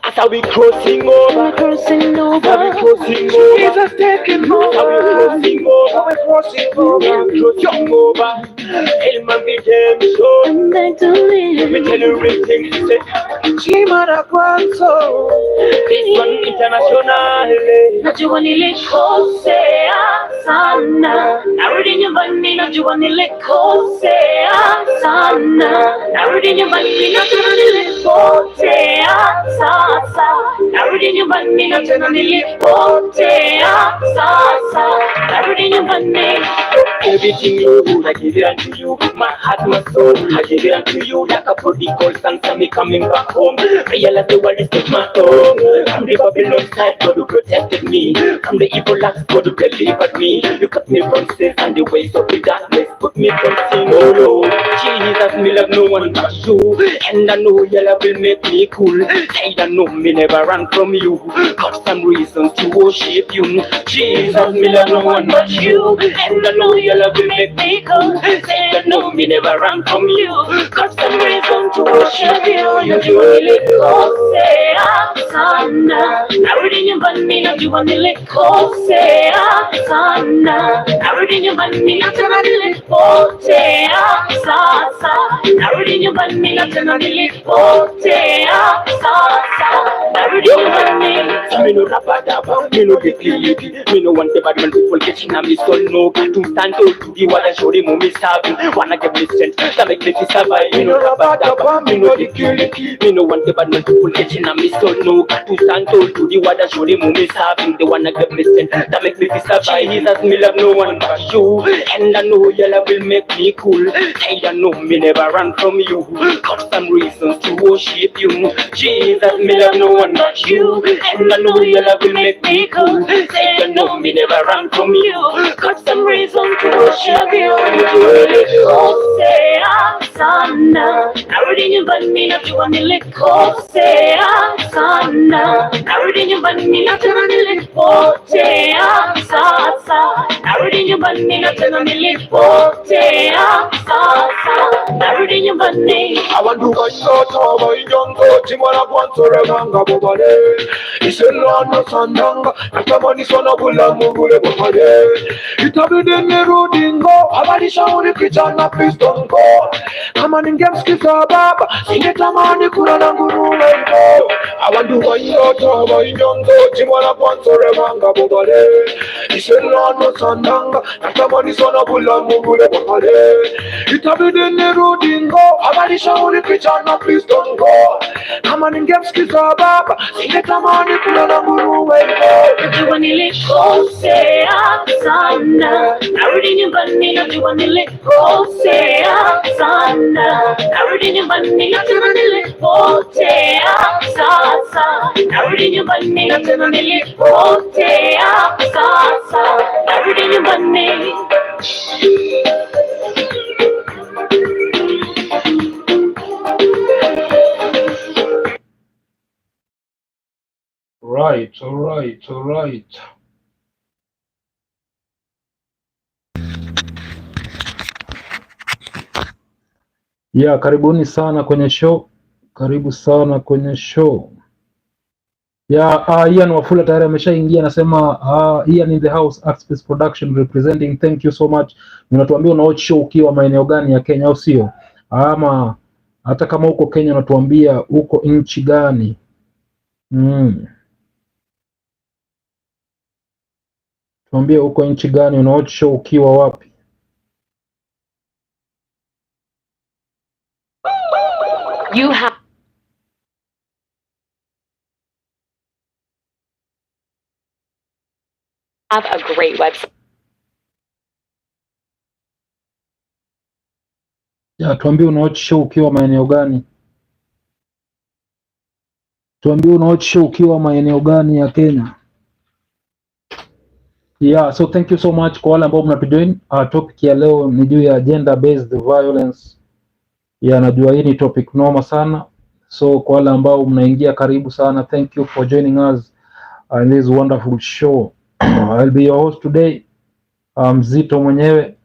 As are we crossing over, crossing over. are we crossing over? Jesus taking over. Are we crossing over? We're crossing over. Crossing over. Elman redemption. I'm back to live. Let me tell you real things. Chimara kwanzo. This one international. Najua nilikosea sana, narudi nyumbani. Najua nilikosea sana, narudi nyumbani. Najua nilipotea sasa, narudi nyumbani. Najua nilipotea sasa, narudi nyumbani. Everything you do, I give it unto you. My heart, my soul, I give it unto you. Like a prodigal son, so me coming back home. Realize the world is not my home. From the Babylon side, God who protected me. From the evil acts, God who delivered me. You cut me from sin and the ways of the darkness. Put me from sin, oh Lord. Jesus, me love no one but you. And I know your love will make me cool. Say I know me never run from you. Got some reasons to worship you. Jesus, me love no one but you. And I know your love will make me cool. Say I know me never run from you. Got some reason to worship you. Najua nilikosea sana, narudi nyumbani. Najua nilikosea sana, narudi nyumbani. Najua nilipotea sasa, narudi nyumbani. Najua nilipotea sasa, narudi nyumbani. Me no rabadaba, me no declare. Me no want the bad man people getting on me soul. No got to stand up to the wall and show them who me serving. Wanna get me strength, that make me survive. Me no rabadaba, me no declare. Me no want the bad man people getting on me soul. No got to stand up to the wall and show them who me serving. They wanna get me strength, that make me survive. Jesus, me love no one but you, and I know your love will make me cool. Say I know me never run from you. Got some reasons to worship you. Jesus, me love no one but you, and I know your love will make me cool. Say I know me never run from you. Got some reason to worship you. Najua nilikosea sana, narudi nyumbani. Najua nilikosea sana, narudi nyumbani. Najua nilipotea sasa, narudi nyumbani. Najua nilipotea sasa, narudi nyumbani. Abantu kashota bayongo timwana kwansore manga bobale iselana sandanga natamani sana bulamu bule bobale itabidi nirudingo abalishauri kijana pistongo kama ningemsikiza baba singetamani kula na nguruwe ngo. Abantu kashota bayongo timwana kwansore manga bobale iselana sandanga natamani sana bulamu bule bobale itabidi nirudingo abalishauri kijana Kristo ngo kama ningemsikiza baba singetamani kula na nguruwe ngo. Najua nilikosea sana, narudi nyumbani. Najua nilikosea sana, narudi nyumbani. Najua nilipotea sasa, narudi nyumbani. Najua nilipotea sasa, narudi nyumbani. All right. Yeah, karibuni sana kwenye show. Karibu sana kwenye show. Yeah, Ian Wafula tayari ameshaingia, anasema Ian in the house, Axis Production representing. Thank you so much. Unatuambia una watch show ukiwa maeneo gani ya Kenya au sio? Ama hata kama uko Kenya unatuambia uko nchi gani? Tuambie uko nchi gani, una watch show ukiwa wapi? You have a great website. Ya, tuambie una watch show ukiwa maeneo gani? Tuambie una watch show ukiwa maeneo gani ya Kenya? Yeah, so thank you so much kwa wale ambao mnatujoin. Topic ya leo ni juu ya gender based violence. Yeah, najua hii ni topic noma sana. So kwa wale ambao mnaingia, karibu sana. Thank you for joining us in this wonderful show. I'll be your host today, Mzito mwenyewe.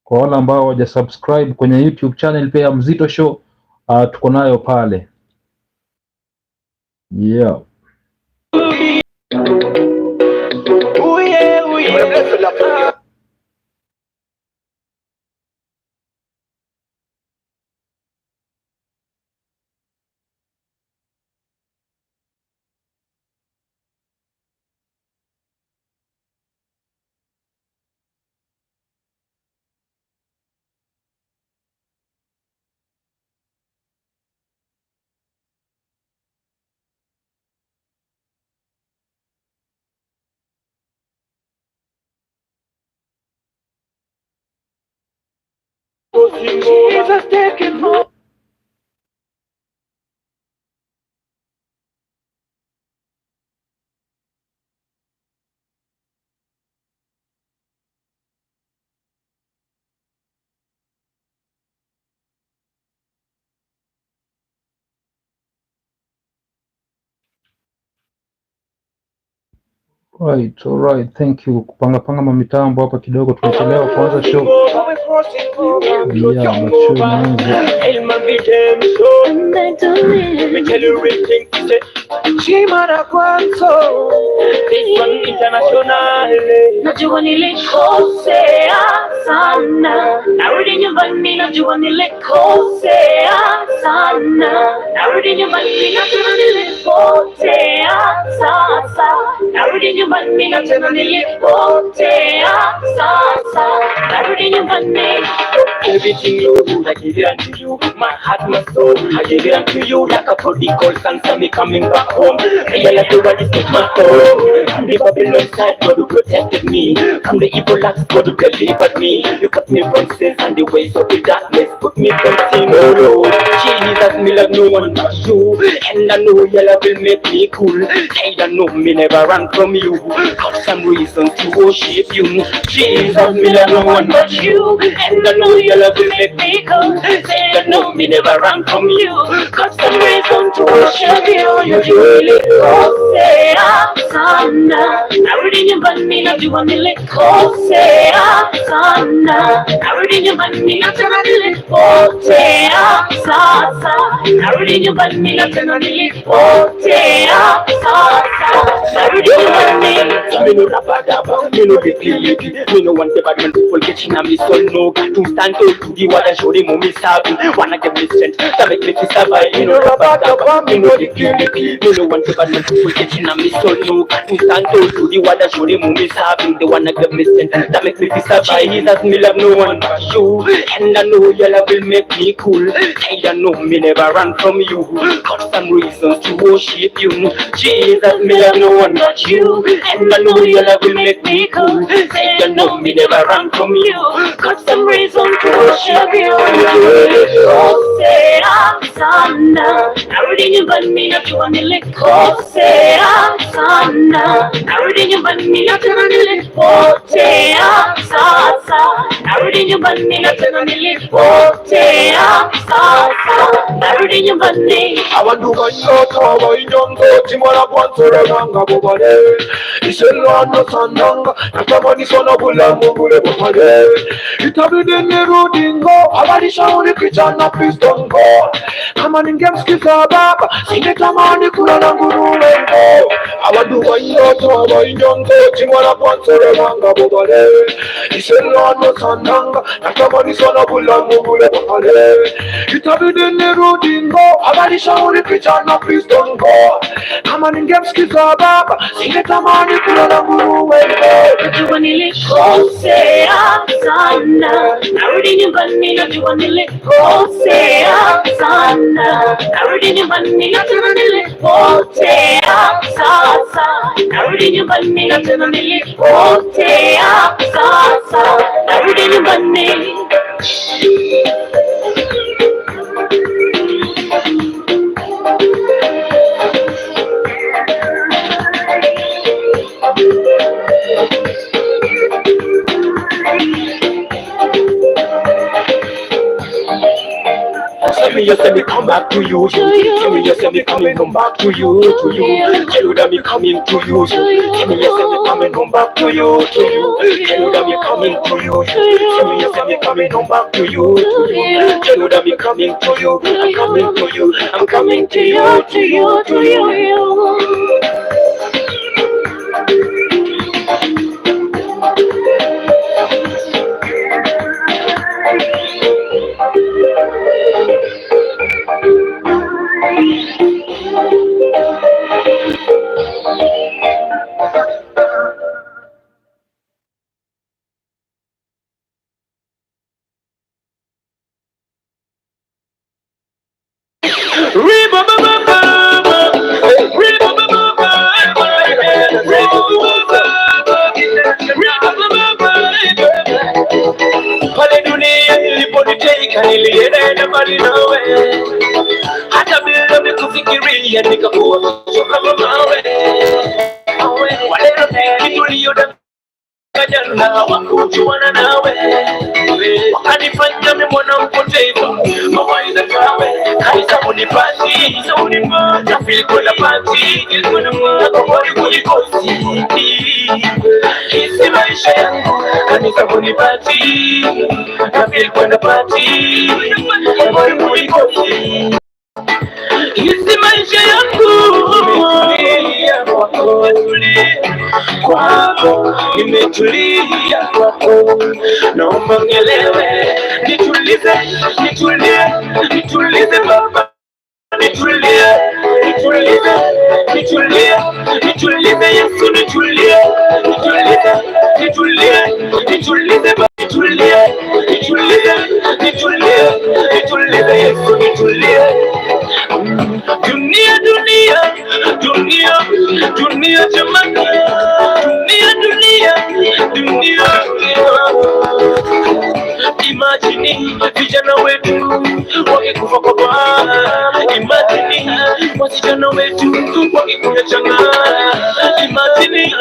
Kwa wale ambao hawaja subscribe kwenye YouTube channel pia Mzito Show, tuko nayo pale. Yeah. Jesus taking more. Right, all right, thank you. Kupanga mamitambo hapa kidogo, tumechelewa kuanza show. Yeah, but show imeanza. Najua nilikosea sana, narudi nyumbani, najua nilikosea sana, narudi nyumbani, najua nilipotea sasa, narudi nyumbani, najua nilipotea sasa, narudi nyumbani. Everything you do, I give it unto you. My heart, my soul, I give it unto you. Like a prodigal son, so me coming back home. Realize the world is not my home. From the Babylon side, God who protected me. From the evil acts, God who delivered me. You cut me from sins and the ways of the darkness. Put me from sin, oh Lord. Jesus, me love no one but you. And I know your love will make me cool. I don't know me never run from you. Got some reasons to worship you. Jesus, me love no one but you. And I know your love will make me cool. Say you know me never run from you. Got some reason to worship you. You really Nilikosea sana, narudi nyumbani, najua nilikosea sana, narudi nyumbani, najua nilipotea sasa, narudi nyumbani, najua nilipotea sasa, narudi nyumbani. Me no rabadaba, me no defeat. Me no want the bad man people getting on me so no. To stand to the word and show them how me serving. Wanna give me strength to make me survive. Me no rabadaba, me no defeat. Me no want the bad man people getting on me so no. To stand to the word and show them how me serving. They wanna give me strength to make me survive. Jesus, me love no one but you, and I know your love will make me cool. I don't know me never run from you. Got some reasons to worship you. Jesus, me love no one but you, and I know your love will make me cool. Say you know me never run from you. Got some reason to worship you. Nilikosea sana, narudi nyumbani, najua nilikosea sana, narudi nyumbani, najua nilipotea sasa, narudi nyumbani, najua nilipotea sasa, narudi nyumbani. Abantu banyota bayinyongo timala kwansore banga bobale iselano sandanga natamani sona bulamu bule bobale itabidi nirudingo abalishauri kijana pistongo kama ningemsikiza baba singetamani kulala nguruwengo. Abantu banyota bayinyongo timala kwansore banga bobale iselano sandanga natamani sona bulamu bule bobale itabidi nirudingo abalishauri kijana pistongo kama ningemsikiza baba singetamani kulala nguruwengo. Najua nilikosea sana, narudi nyumbani, najua nilikosea sana, narudi nyumbani, najua nilipotea sasa, narudi nyumbani, najua nilipotea sasa, narudi nyumbani. me you say me come back to you. Tell me you say me coming home back to you. Tell you that me coming to you. Tell me you say me coming home back to you. Tell you that me coming to you. Tell me you say me coming home back to you. Tell you that me coming to you. I'm coming to you. I'm coming to you. To you. To you. Pale dunia niliponiteka nilienda mbali nawe, hata bila kufikiria nikakuwa kuchoka mawe. Walero tuliyodanganya na wakujuana nawe, wakanifanya mimi mwana mpotevu. Mawaidha kawe kanisa unipati na feel kuna pati na kwa kulikosi. Hisi maisha yangu kanisa unipati na feel kuna pati na kwa kulikosi. Hisi maisha yangu kwako, nimetulia kwako, naomba unielewe, nitulize, nitulize baba, nitulie, Yesu, nitulie baba, nitulie Yesu, nitulie. Dunia jamani, dunia. Imagine vijana wetu wakikufa kwa baa. Imagine wasichana wetu wakikunywa chang'aa. Imagine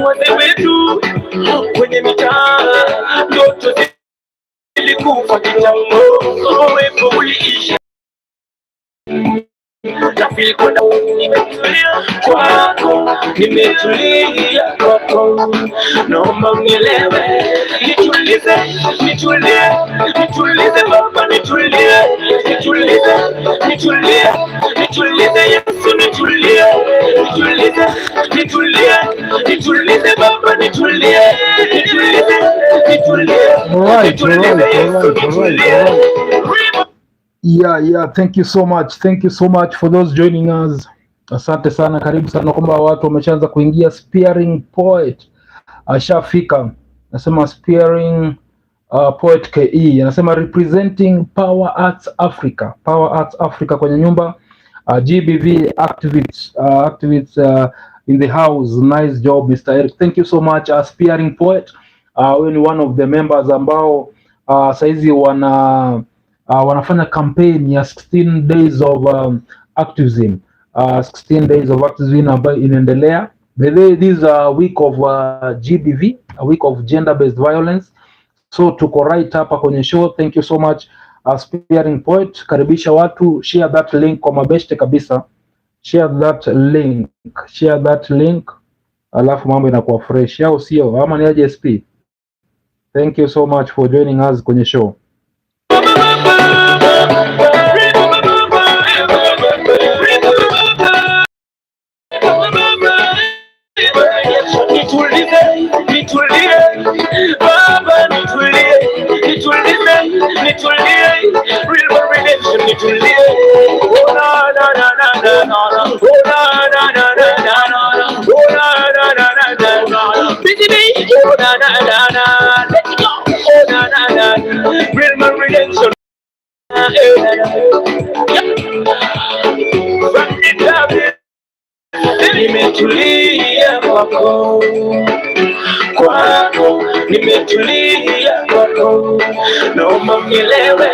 wazee wetu kwenye mitaa, ndoto zilikufa kitambo, wepo uliisha. Nafeel kuna nimetulia kwako, nimetulia kwako, naomba unielewe, nitulize baba, nitulie Yesu, nitulize baba, nitulie Yesu, Yeah, thank you so much for those joining us. Asante sana, karibu sana. Kwamba watu wameshaanza kuingia. Spearing Poet ashafika, nasema Spearing Poet KE anasema representing Power Arts Africa kwenye nyumba. GBV activists in the house. Nice job Mr. Eric, thank you so much. Spearing Poet, wewe ni one of the members ambao saizi wanafanya campaign ya 16 days of activism. 16 days of activism ambayo inaendelea. This is a week of GBV, a week of gender based violence. So tuko right hapa kwenye show. Thank you so much Spearing Poet. Karibisha watu, share that link kwa mabeste kabisa. Share that link, alafu mambo inakuwa fresh, au sio? Ama ni aje SP? Thank you so much for joining us kwenye show. Nimetulia kwako, nimetulia kwako, naomba unielewe,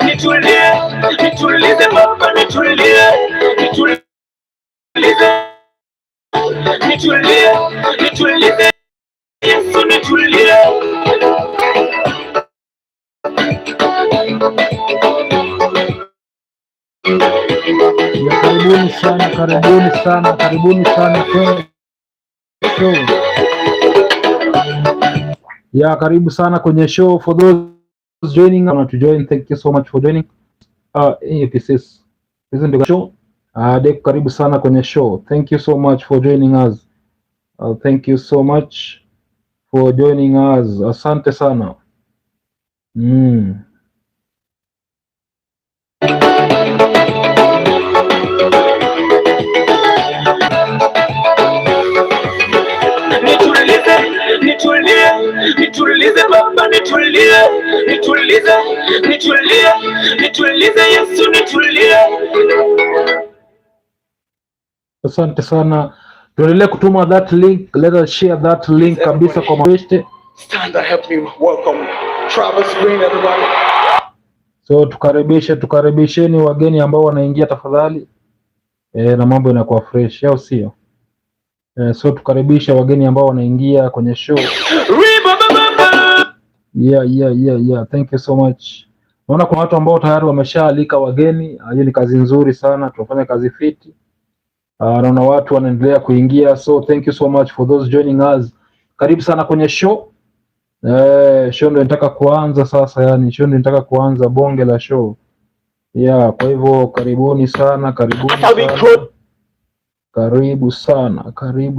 nitulize baba, nitulie Yesu, nitulie. karibuni sana, karibuni sana, karibuni sana kwenye show. Yeah, karibu sana kwenye show. For those joining, I want to join. Thank you so much for joining. This is the show. Dek, karibu sana kwenye show. Thank you so much for joining us. Thank you so much for joining us. Asante sana. Nitulize baba, nitulize Yesu, nitulie. Asante sana. Tuendelee kutuma that link. Let us share that link kabisa kwa mabeste. Stand and help me welcome Travis Green, everybody. So tukaribisheni wageni ambao wanaingia tafadhali. Na mambo yanakuwa fresh, au sio? So tukaribisha wageni ambao wanaingia kwenye show. Yeah. Thank you so much. Naona kuna watu ambao tayari wameshaalika wageni. Hiyo ni kazi nzuri sana, tunafanya kazi fiti. Naona watu wanaendelea kuingia, so thank you so much for those joining us. Karibu sana kwenye show. Show ndio inataka kuanza sasa, yani show ndio inataka kuanza, bonge la show. Yeah, kwa hivyo karibuni sana, karibu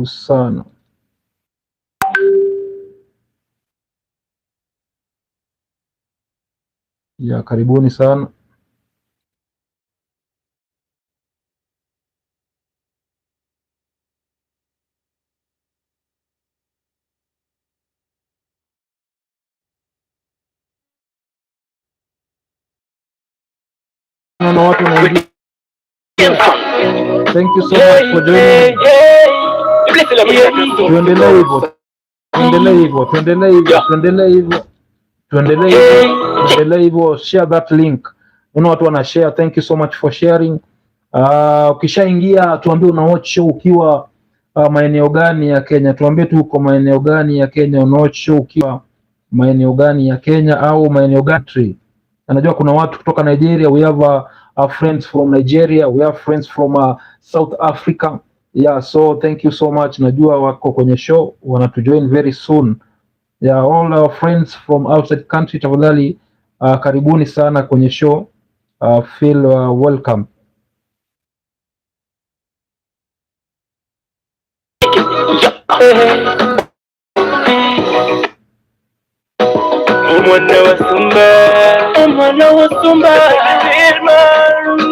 sana. Yeah, karibuni sana. Naona watu wanaingia. Thank you so much for joining. Tuendelee hivyo. Share that link. Una watu wana share. Thank you so much for sharing. Ukishaingia tuambie una watch show ukiwa maeneo gani ya Kenya. Tuambie tu uko maeneo gani ya Kenya, una watch show ukiwa maeneo gani ya Kenya au maeneo gani. Najua kuna watu kutoka Nigeria. We have friends from Nigeria. We have friends from South Africa. Yeah, so thank you so much. Najua wako kwenye show, wana to join very soon. Yeah, all our friends from outside country, tafadhali karibuni sana kwenye show. Feel welcome. Mwana wa Sumba,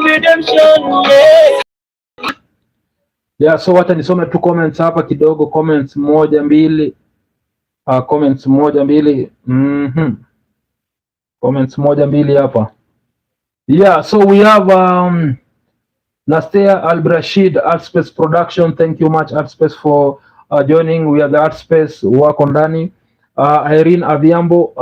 redemption, yes. Yeah, so wacha nisome tu comments hapa kidogo, comments moja mbili. Comments moja mbili hapa. Yeah, so we have Nastea Al-Brashid, Artspace Production. Thank you much Artspace for joining. We are the Artspace wako ndani. Irene Aviambo,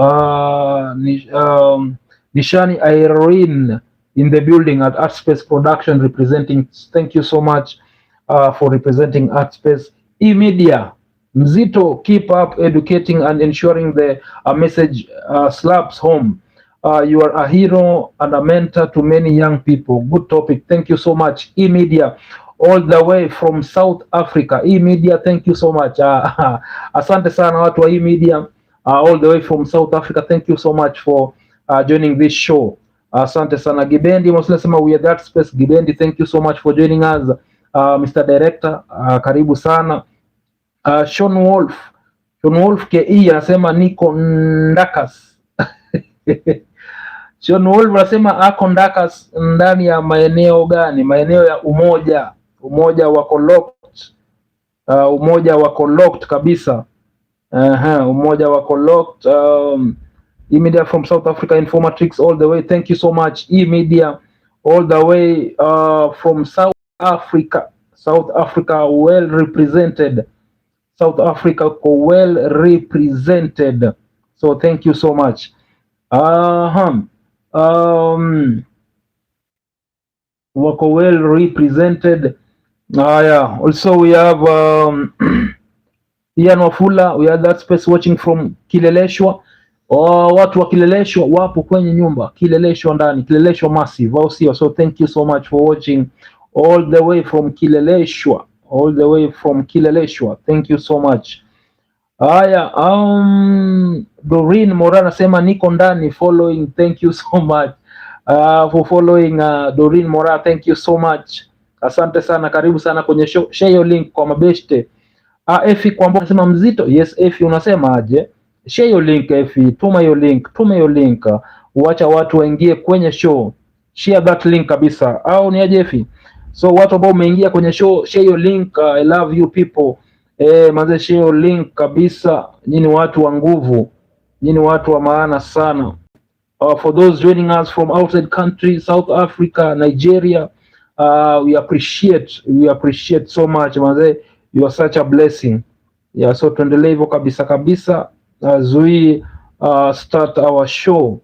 Nishani Irene in the building at Artspace Production representing. Thank you so much for representing Artspace. E-Media, Mzito, keep up educating and ensuring the message slaps home. You are a hero and a mentor to many young people. Good topic. Thank you so much. E-Media, all the way from South Africa. E-Media, thank you so much. Asante sana watu wa E-Media, all the way from South Africa. Thank you so much for joining this show. Asante sana. Gibendi Moslasema, we are that space. Gibendi, thank you so much for joining us. Mr. Director, karibu sana. Sean Wolf KE anasema niko Ndakas. Sean Wolf anasema ako Ndakas, ndani ya maeneo gani? Maeneo ya Umoja wako locked. Umoja wako locked kabisa. Umoja wako locked. E-Media from South Africa, Informatrix all the way. Thank you so much E-Media all the way from South Africa. South Africa well represented. South Africa well represented. So thank you so much. Wako well represented. Yeah. Also we have Ian Wafula, we have that space watching from Kileleshwa. Watu wa Kileleshwa wapo kwenye nyumba Kileleshwa ndani, Kileleshwa massive, au sio? So thank you so much for watching all the way from Kileleshwa, all the way from Kileleshwa. Thank you so much. Haya, Doreen Mora anasema niko ndani following. Thank you so much for following Doreen Mora, thank you so much. Asante sana, karibu sana kwenye show. Share your link kwa mabeshte. Efi kwamba unasema mzito. Yes Efi, unasema aje? Share your link Efi, tuma your link. Uacha watu waingie kwenye show. Share that link kabisa. Au ni aje Efi? So watu ambao umeingia kwenye show, share your link. I love you people. Manze, share your link kabisa. Nyinyi watu wa nguvu. Nyinyi watu wa maana sana. For those joining us from outside countries, South Africa, Nigeria, we appreciate so much manze. You are such a blessing. Yeah, so tuendelee hivyo kabisa as we start our show.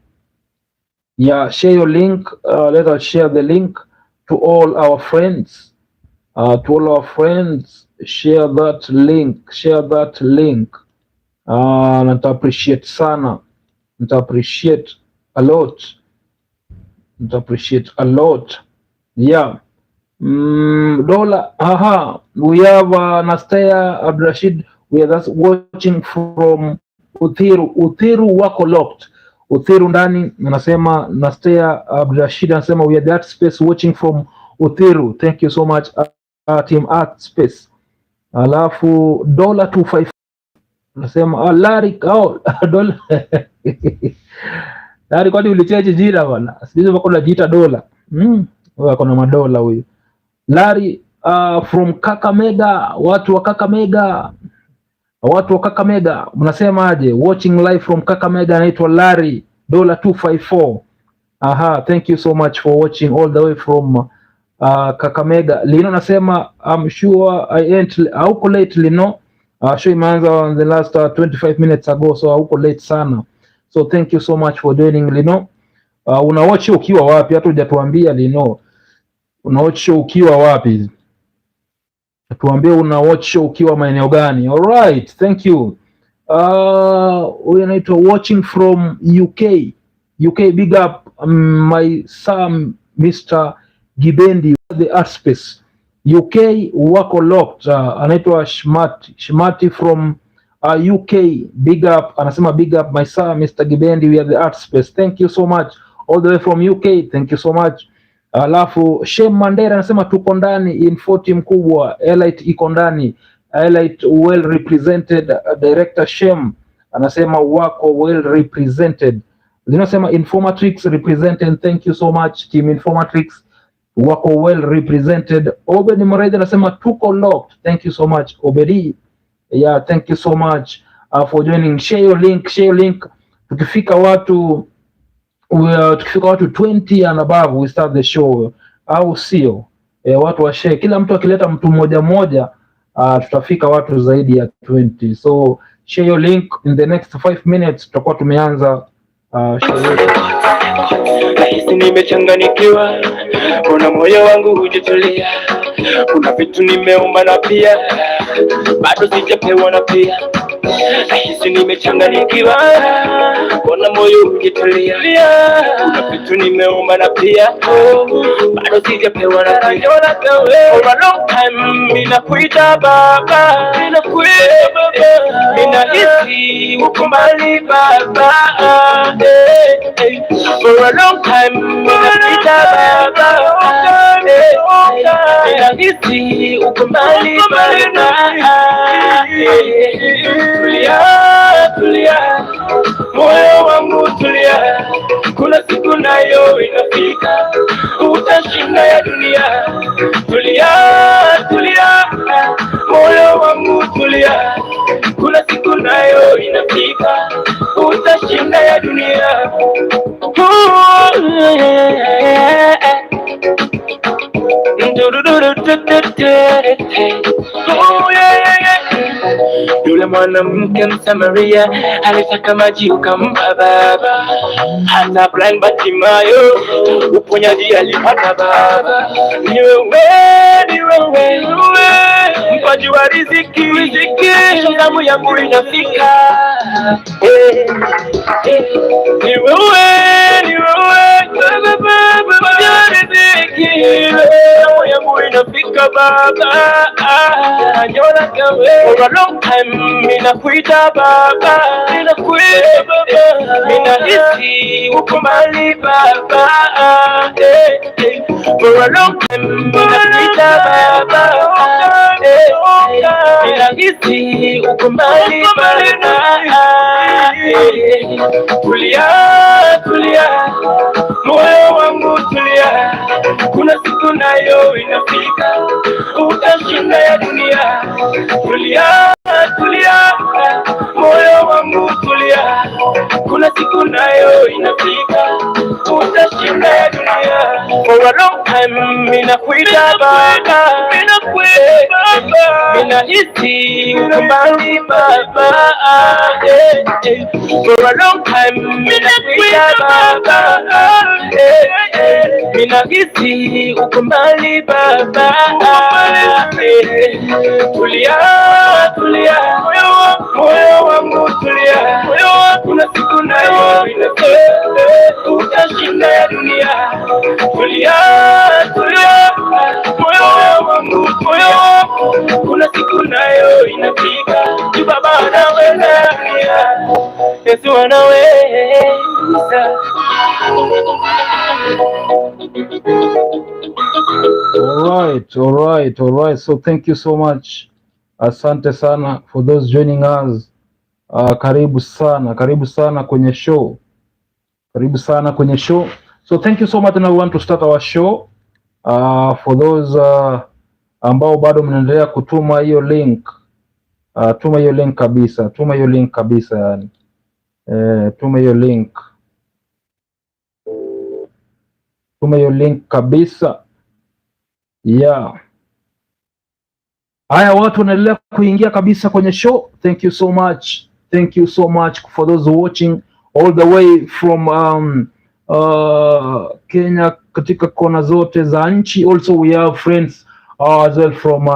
Yeah, share your link. Let us share the link to all our friends. Share that link. Nita appreciate sana. Nita appreciate a lot. Yeah. Dola, we have Nastea Abdrashid. We are just watching from Uthiru wako locked. Uthiru ndani anasema, Nastea Abdrashid anasema we are that space watching from Uthiru. Thank you so much team Art Space. Alafu Dola 254 anasema Larry Dola Larry, kwani ulicheje jina bwana? Sisi wako najiita Dola. Wako na madola huyu. Larry from Kakamega, watu wa Kakamega mnasema aje? Watching live from Kakamega, anaitwa Larry Dola 254. Thank you so much for watching all the way from Kakamega. Lino nasema I'm sure I ain't hauko late Lino. Show imeanza on the last 25 minutes ago, so hauko late sana. So thank you so much for joining Lino. Una watch ukiwa wapi? Hata hujatuambia Lino. Una watch show ukiwa wapi? Tuambie una watch show ukiwa maeneo gani? All right, thank you. We anaitwa watching from UK. Big up my son Mr. Gibendi, the art space. UK wako locked. Anaitwa Shmati from UK. Big up, anasema big up my son Mr. Gibendi, we are the art space. Thank you so much all the way from UK. Thank you so much. Alafu Shem Mandera anasema tuko ndani in 40 mkubwa. Elite iko ndani. Elite well represented. Director Shem anasema wako well represented. Linasema Informatrix represented. Thank you so much team Informatrix, wako well represented. Obedi Muredi anasema tuko locked. Thank you so much Obedi. Yeah, thank you so much for joining. Share your link. Tukifika watu 20 and above we start the show, au sio? Watu wa share, kila mtu akileta mtu mmoja tutafika watu zaidi ya 20. So share your link, in the next 5 minutes tutakuwa tumeanza show yetu. Nahisi nimechanganikiwa, kuna moyo wangu hujatulia, kuna vitu nimeomba na pia bado sijapewa na pia. Nahisi nimechanganikiwa, kuna moyo hujatulia, kuna vitu nimeomba na pia bado sijapewa na pia. For a long time ninakuita baba, ninahisi uko mbali baba. For a long time ninakuita baba, ninahisi uko mbali baba. Tulia, moyo wangu tulia, kuna siku nayo inafika, utashinda ya dunia. Tulia, moyo wangu tulia, kuna siku nayo inafika, utashinda ya dunia. Yule mwanamke Msamaria alitaka maji ukampa baba, hata blind Bartimayo uponyaji alipata baba. Ni wewe mpaji wa riziki, damu yangu inafika. Ni wewe mpaji wa riziki, moyo wangu inafika baba, nyola kawe for a long time, ninakuita baba, ninahisi uko mbali baba, for a long time, ninakuita baba, ninahisi uko mbali baba, tulia tulia moyo wangu tulia, kuna siku nayo inafika utashinda ya dunia. Tulia tulia moyo wangu tulia, kuna siku nayo inafika utashinda ya dunia. For a long time ninakuita baba, ninahisi uko mbali baba, for a long time ninakuita baba, ninahisi uko mbali baba, tulia tulia moyo wangu tulia, kuna siku nayo inafika utashinda ya dunia. Tulia tulia moyo wangu, kuna siku nayo inafika tu baba anaweza, Yesu anaweza. All right. So thank you so much. Asante sana for those joining us. Karibu sana kwenye show. So thank you so much, and I want to start our show. For those ambao bado mnaendelea kutuma hiyo link, tuma hiyo link kabisa, yani. Tuma hiyo link kabisa. Yeah. Haya, watu wanaendelea kuingia kabisa kwenye show. Thank you so much for those watching all the way from Kenya, katika kona zote za nchi. Also we have friends as well from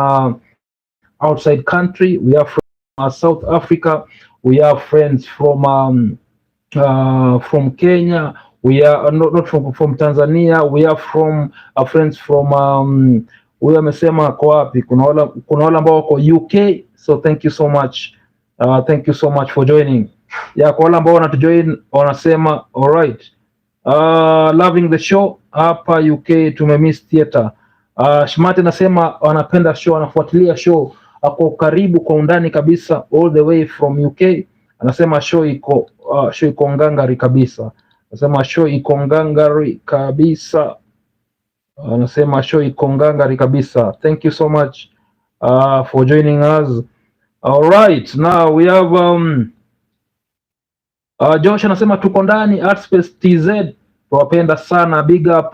outside country. We have from South Africa. We have friends from Kenya. We are not from Tanzania. We have from friends from huyu amesema kwa wapi, kuna wale ambao wako UK. So thank you so much for joining. Yeah, kwa wale ambao wanatujoin wanasema alright, loving the show hapa UK, tumemiss theater. Shmati anasema wanapenda show, anafuatilia show, ako karibu kwa undani kabisa all the way from UK. Anasema show iko ngangari kabisa. Thank you so much for joining us. All right, now we have Josh anasema tuko ndani Artspace TZ, tuwapenda sana, big up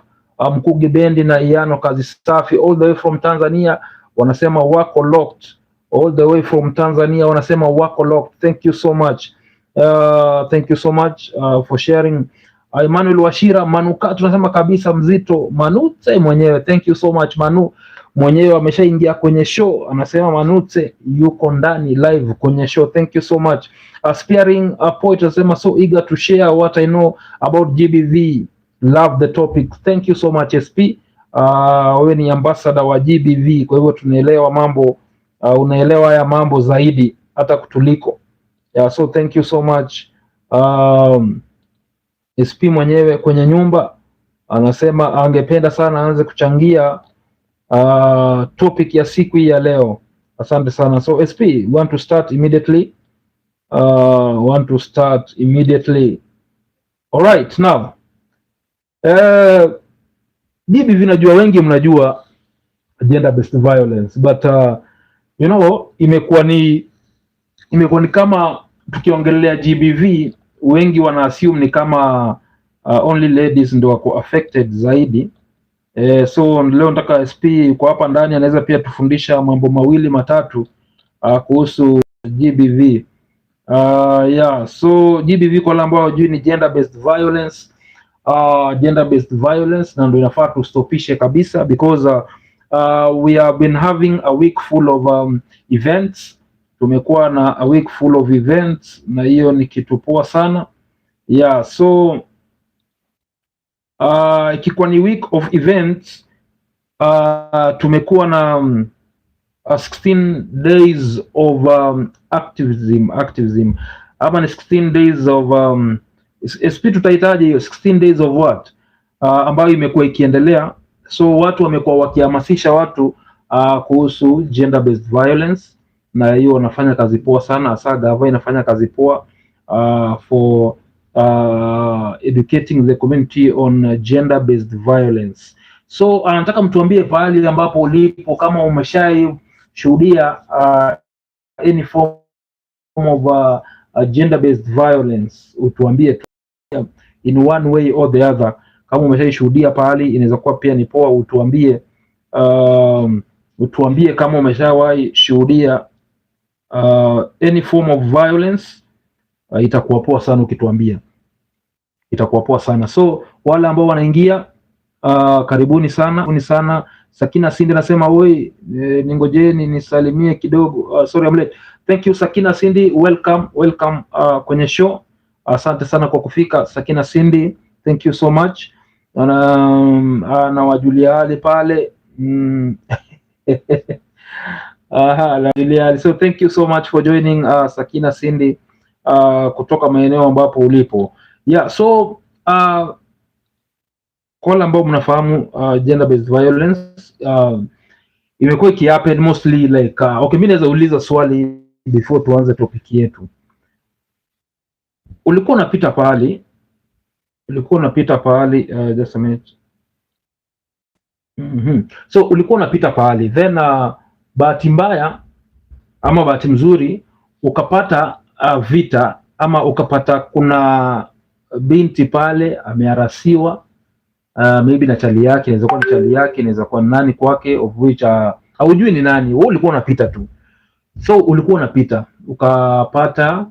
Mkugi Bendi na Iano kazi safi all the way from Tanzania, wanasema wako locked all the way from Tanzania, wanasema wako locked. Thank you so much for sharing. Emmanuel Washira Manuka tunasema kabisa mzito Manute mwenyewe, thank you so much Manu mwenyewe ameshaingia kwenye show, anasema Manute yuko ndani live kwenye show. Thank you so much. Aspiring poet anasema so eager to share what I know about GBV, love the topic. Thank you so much SP. Wewe ni ambassador wa GBV, kwa hivyo tunaelewa mambo, unaelewa haya mambo zaidi hata kutuliko. Yeah, so thank you so much. SP mwenyewe kwenye nyumba anasema angependa sana aanze kuchangia topic ya siku hii ya leo. Asante sana. So SP, want to start immediately? All right, now GBV najua wengi mnajua gender based violence, but you know, imekuwa ni kama tukiongelea GBV wengi wana assume ni kama only ladies ndio wako affected zaidi. So leo nataka SP kwa hapa ndani anaweza pia tufundisha mambo mawili matatu kuhusu GBV. Yeah, so GBV kwa wale ambao hawajui ni gender based violence. Na ndio inafaa tustopishe kabisa because we have been having a week full of events. Tumekuwa na a week full of events na hiyo ni kitu poa sana. Yeah, so ikikuwa ni week of events, tumekuwa na 16 days of activism ama ni 16 days of SP tutahitaji hiyo 16 days of what ambayo imekuwa ikiendelea. So watu wamekuwa wakihamasisha watu kuhusu gender based violence, na hiyo wanafanya kazi poa sana, hasa gava inafanya kazi poa for educating the community on gender based violence. So anataka mtuambie pahali ambapo ulipo, kama umeshaishuhudia any form of gender based violence, utuambie tu in one way or the other. Kama umeshaishuhudia pahali, inaweza kuwa pia ni poa utuambie, utuambie kama umeshawahi shuhudia any form of violence. Itakuwa poa sana ukituambia, itakuwa poa sana. So wale ambao wanaingia karibuni sana. Sakina Sindi nasema oi, ningojeni nisalimie kidogo. Sorry I'm late. Thank you Sakina Sindi, welcome kwenye show. Asante sana kwa kufika Sakina Sindi, thank you so much. Na wajulia hali pale so thank you so much for joining Sakina Sindi kutoka maeneo ambapo ulipo. Yeah, so kwa wale ambao mnafahamu gender based violence imekuwa ikihappen mostly like okay, mimi naweza uliza swali before tuanze topic yetu. Ulikuwa unapita pahali just a minute. So ulikuwa unapita pahali then bahati mbaya ama bahati mzuri ukapata vita, ama ukapata kuna binti pale ameharasiwa maybe na chali yake, inaweza kuwa ni chali yake, inaweza kuwa nani kwake, of which haujui ni nani. Wewe ulikuwa unapita tu, so ulikuwa unapita ukapata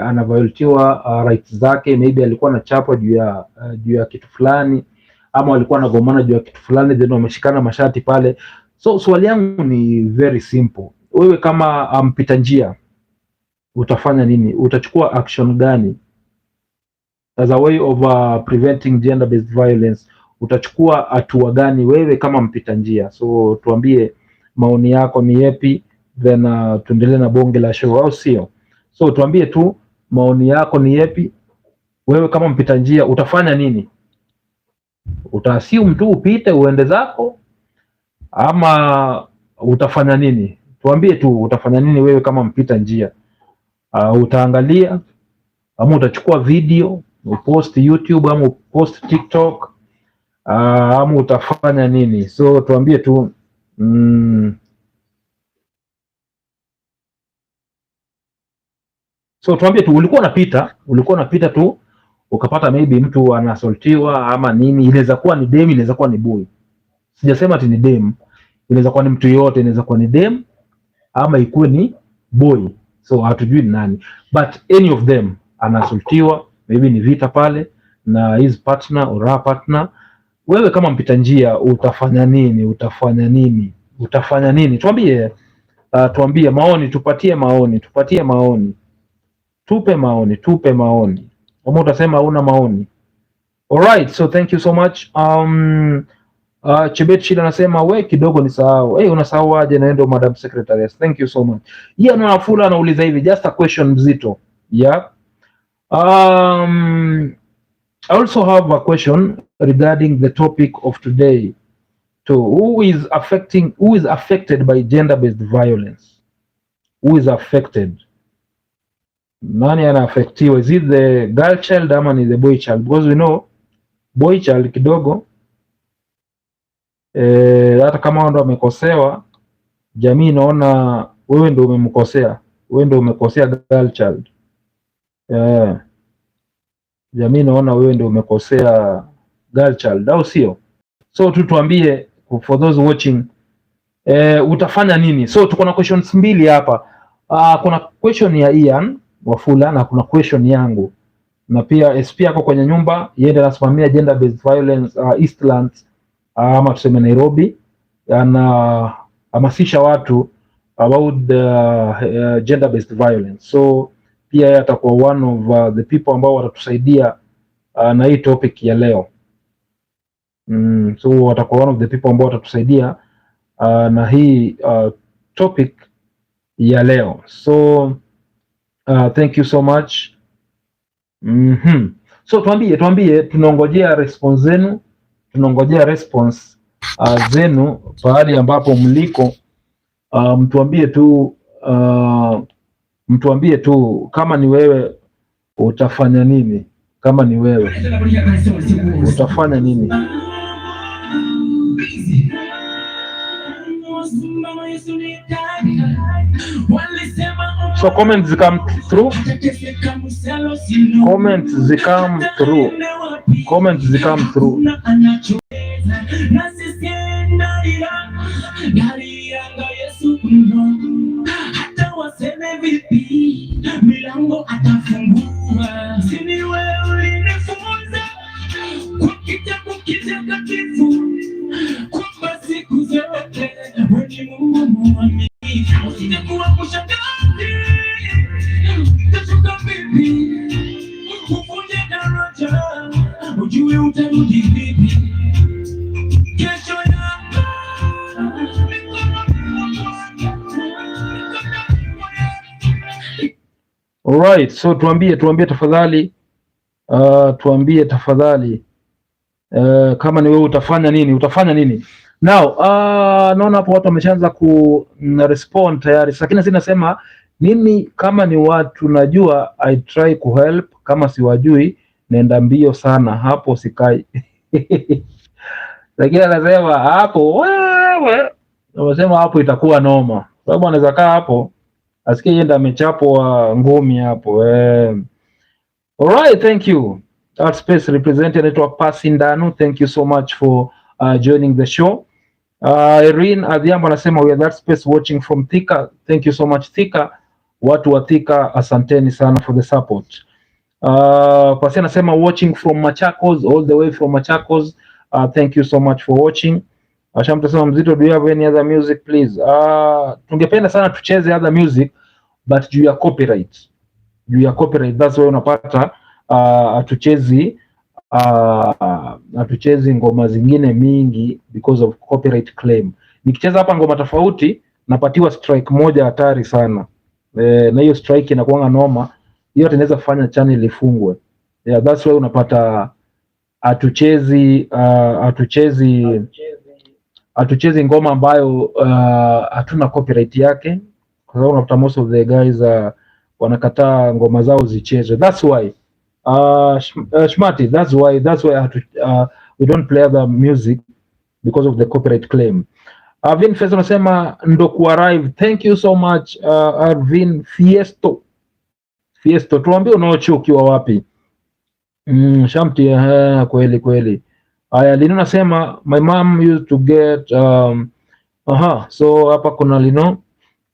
anaviolatiwa rights zake, maybe alikuwa anachapwa juu ya kitu fulani, ama alikuwa anagomana juu ya kitu fulani, then wameshikana mashati pale. So swali yangu ni very simple, wewe kama mpita njia utafanya nini? Utachukua action gani as a way of preventing gender based violence? Utachukua hatua gani wewe kama mpita njia? So tuambie maoni yako ni yapi, then tuendelee na bonge la show, au sio? So tuambie tu maoni yako ni yapi, wewe kama mpita njia utafanya nini? Utaassume tu upite uende zako, ama utafanya nini? Tuambie tu utafanya nini wewe kama mpita njia. Utaangalia ama utachukua video upost YouTube ama upost TikTok, ama utafanya nini? So tuambie tu So tuambie tu, ulikuwa unapita tu ukapata maybe mtu anasoltiwa ama nini. Inaweza kuwa ni dem, inaweza kuwa ni boy, sijasema ati ni dem, inaweza kuwa ni mtu yote, inaweza kuwa ni dem ama ikuwe ni boy, so hatujui ni nani, but any of them anasoltiwa, maybe ni vita pale na his partner or her partner. Wewe kama mpita njia utafanya nini? Utafanya nini? Tuambie, tuambie maoni, tupe maoni, kama utasema una maoni. Alright, so thank you so much. Chebet Shida anasema we kidogo ni sahau. Unasahau aje? Naendo Madam Secretary. Thank you so much. Nafula anauliza hivi, just a question mzito. Yeah. I also have a question regarding the topic of today. So who is affected by gender based violence? Who is affected? Nani anaafektiwa? Is it the girl child ama ni the boy child? Because we know boy child kidogo hata kama ndo amekosewa, jamii inaona wewe ndo umemkosea, girl child. Jamii inaona wewe ndo umekosea girl child, au sio? So tuambie for those watching, utafanya nini? So tuko na questions mbili hapa. Kuna question ya Ian Wafula na kuna question yangu, na pia SP yako kwenye nyumba, yeye anasimamia gender based violence Eastlands ama tuseme Nairobi, anahamasisha watu about the gender based violence. So pia atakuwa one of the people ambao watatusaidia na hii topic ya leo. So watakuwa one of the people ambao watatusaidia na hii topic ya leo. So thank you so much. So tuambie tunangojea response zenu, zenu pahali ambapo mliko. Mtuambie tu kama ni wewe utafanya nini, kama ni wewe utafanya nini. So comments come through. Hata waseme vipi, milango atafungua. Sini wewe ulinifunza kwa kitabu kitakatifu kwamba siku zote wewe ni Mungu mwaminifu. Usitakuwa kushangazi, utashuka vipi, uvunje daraja, ujue utarudi vipi. Kesho yako Alright, so tuambie tafadhali, kama ni wewe utafanya nini. Now naona hapo watu wameshaanza ku respond tayari, lakini sisi nasema mimi kama ni watu najua I try ku help, kama siwajui nenda mbio sana, hapo sikai. Lakini anasema hapo wewe unasema hapo itakuwa noma, sababu anaweza kaa hapo asikie yenda amechapwa ngumi hapo. Alright, thank you. Art Space representative network Pasindano, thank you so much for joining the show. Irene Adhiambo anasema we are that space watching from Thika. Thank you so much Thika. Watu wa Thika asanteni sana for the support. Pasi anasema watching from Machakos, all the way from Machakos. Thank you so much for watching. Ashamtasema Mzito, do you have any other music please? Tungependa sana tucheze other music but juu ya copyright. That's why unapata hatuchezi ngoma zingine mingi because of copyright claim. Nikicheza hapa ngoma tofauti napatiwa strike moja hatari sana. Na hiyo strike inakuwa noma. Hiyo inaweza kufanya channel ifungwe. Yeah, that's why unapata hatuchezi ngoma ambayo hatuna copyright yake, kwa sababu unapata most of the guys wanakataa ngoma zao zichezwe. That's why Shmati, that's why we don't play the music because of the copyright claim. Arvin Festo anasema ndo ku arrive. Thank you so much Arvin Fiesto, tuambie unaochi ukiwa wapi. Shamti, kweli. Aya, Lino nasema my mom used to get so hapa kuna Lino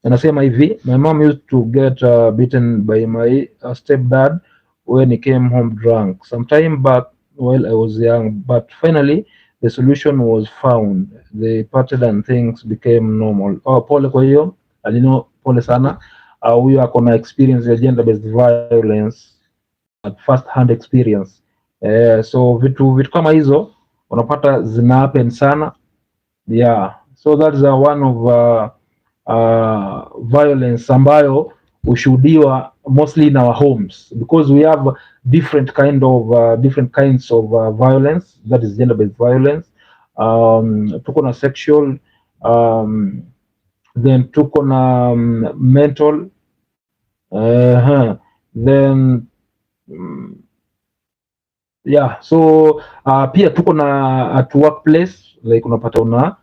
anasema hivi, my mom used to get beaten by my stepdad when he came home drunk sometime back while I was young, but finally the solution was found. They parted and things became normal. Pole kwa hiyo Lino, pole sana. Huyo ako na experience ya gender based violence, first hand experience. So vitu kama hizo unapata zina happen sana. Yeah, so that's one of violence ambayo ushuhudiwa mostly in our homes because we have different kinds of violence, that is gender based violence. Tuko na sexual, then tuko na mental, then yeah, so pia tuko na at workplace, like unapata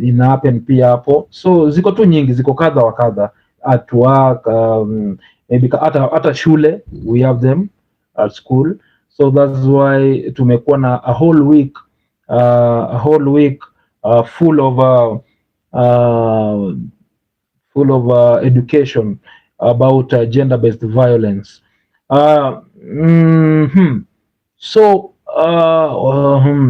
ina happen pia hapo. So ziko tu nyingi, ziko kadha wa kadha at work, maybe hata shule we have them at school. So that's why tumekuwa na a whole week full of education about gender based violence. So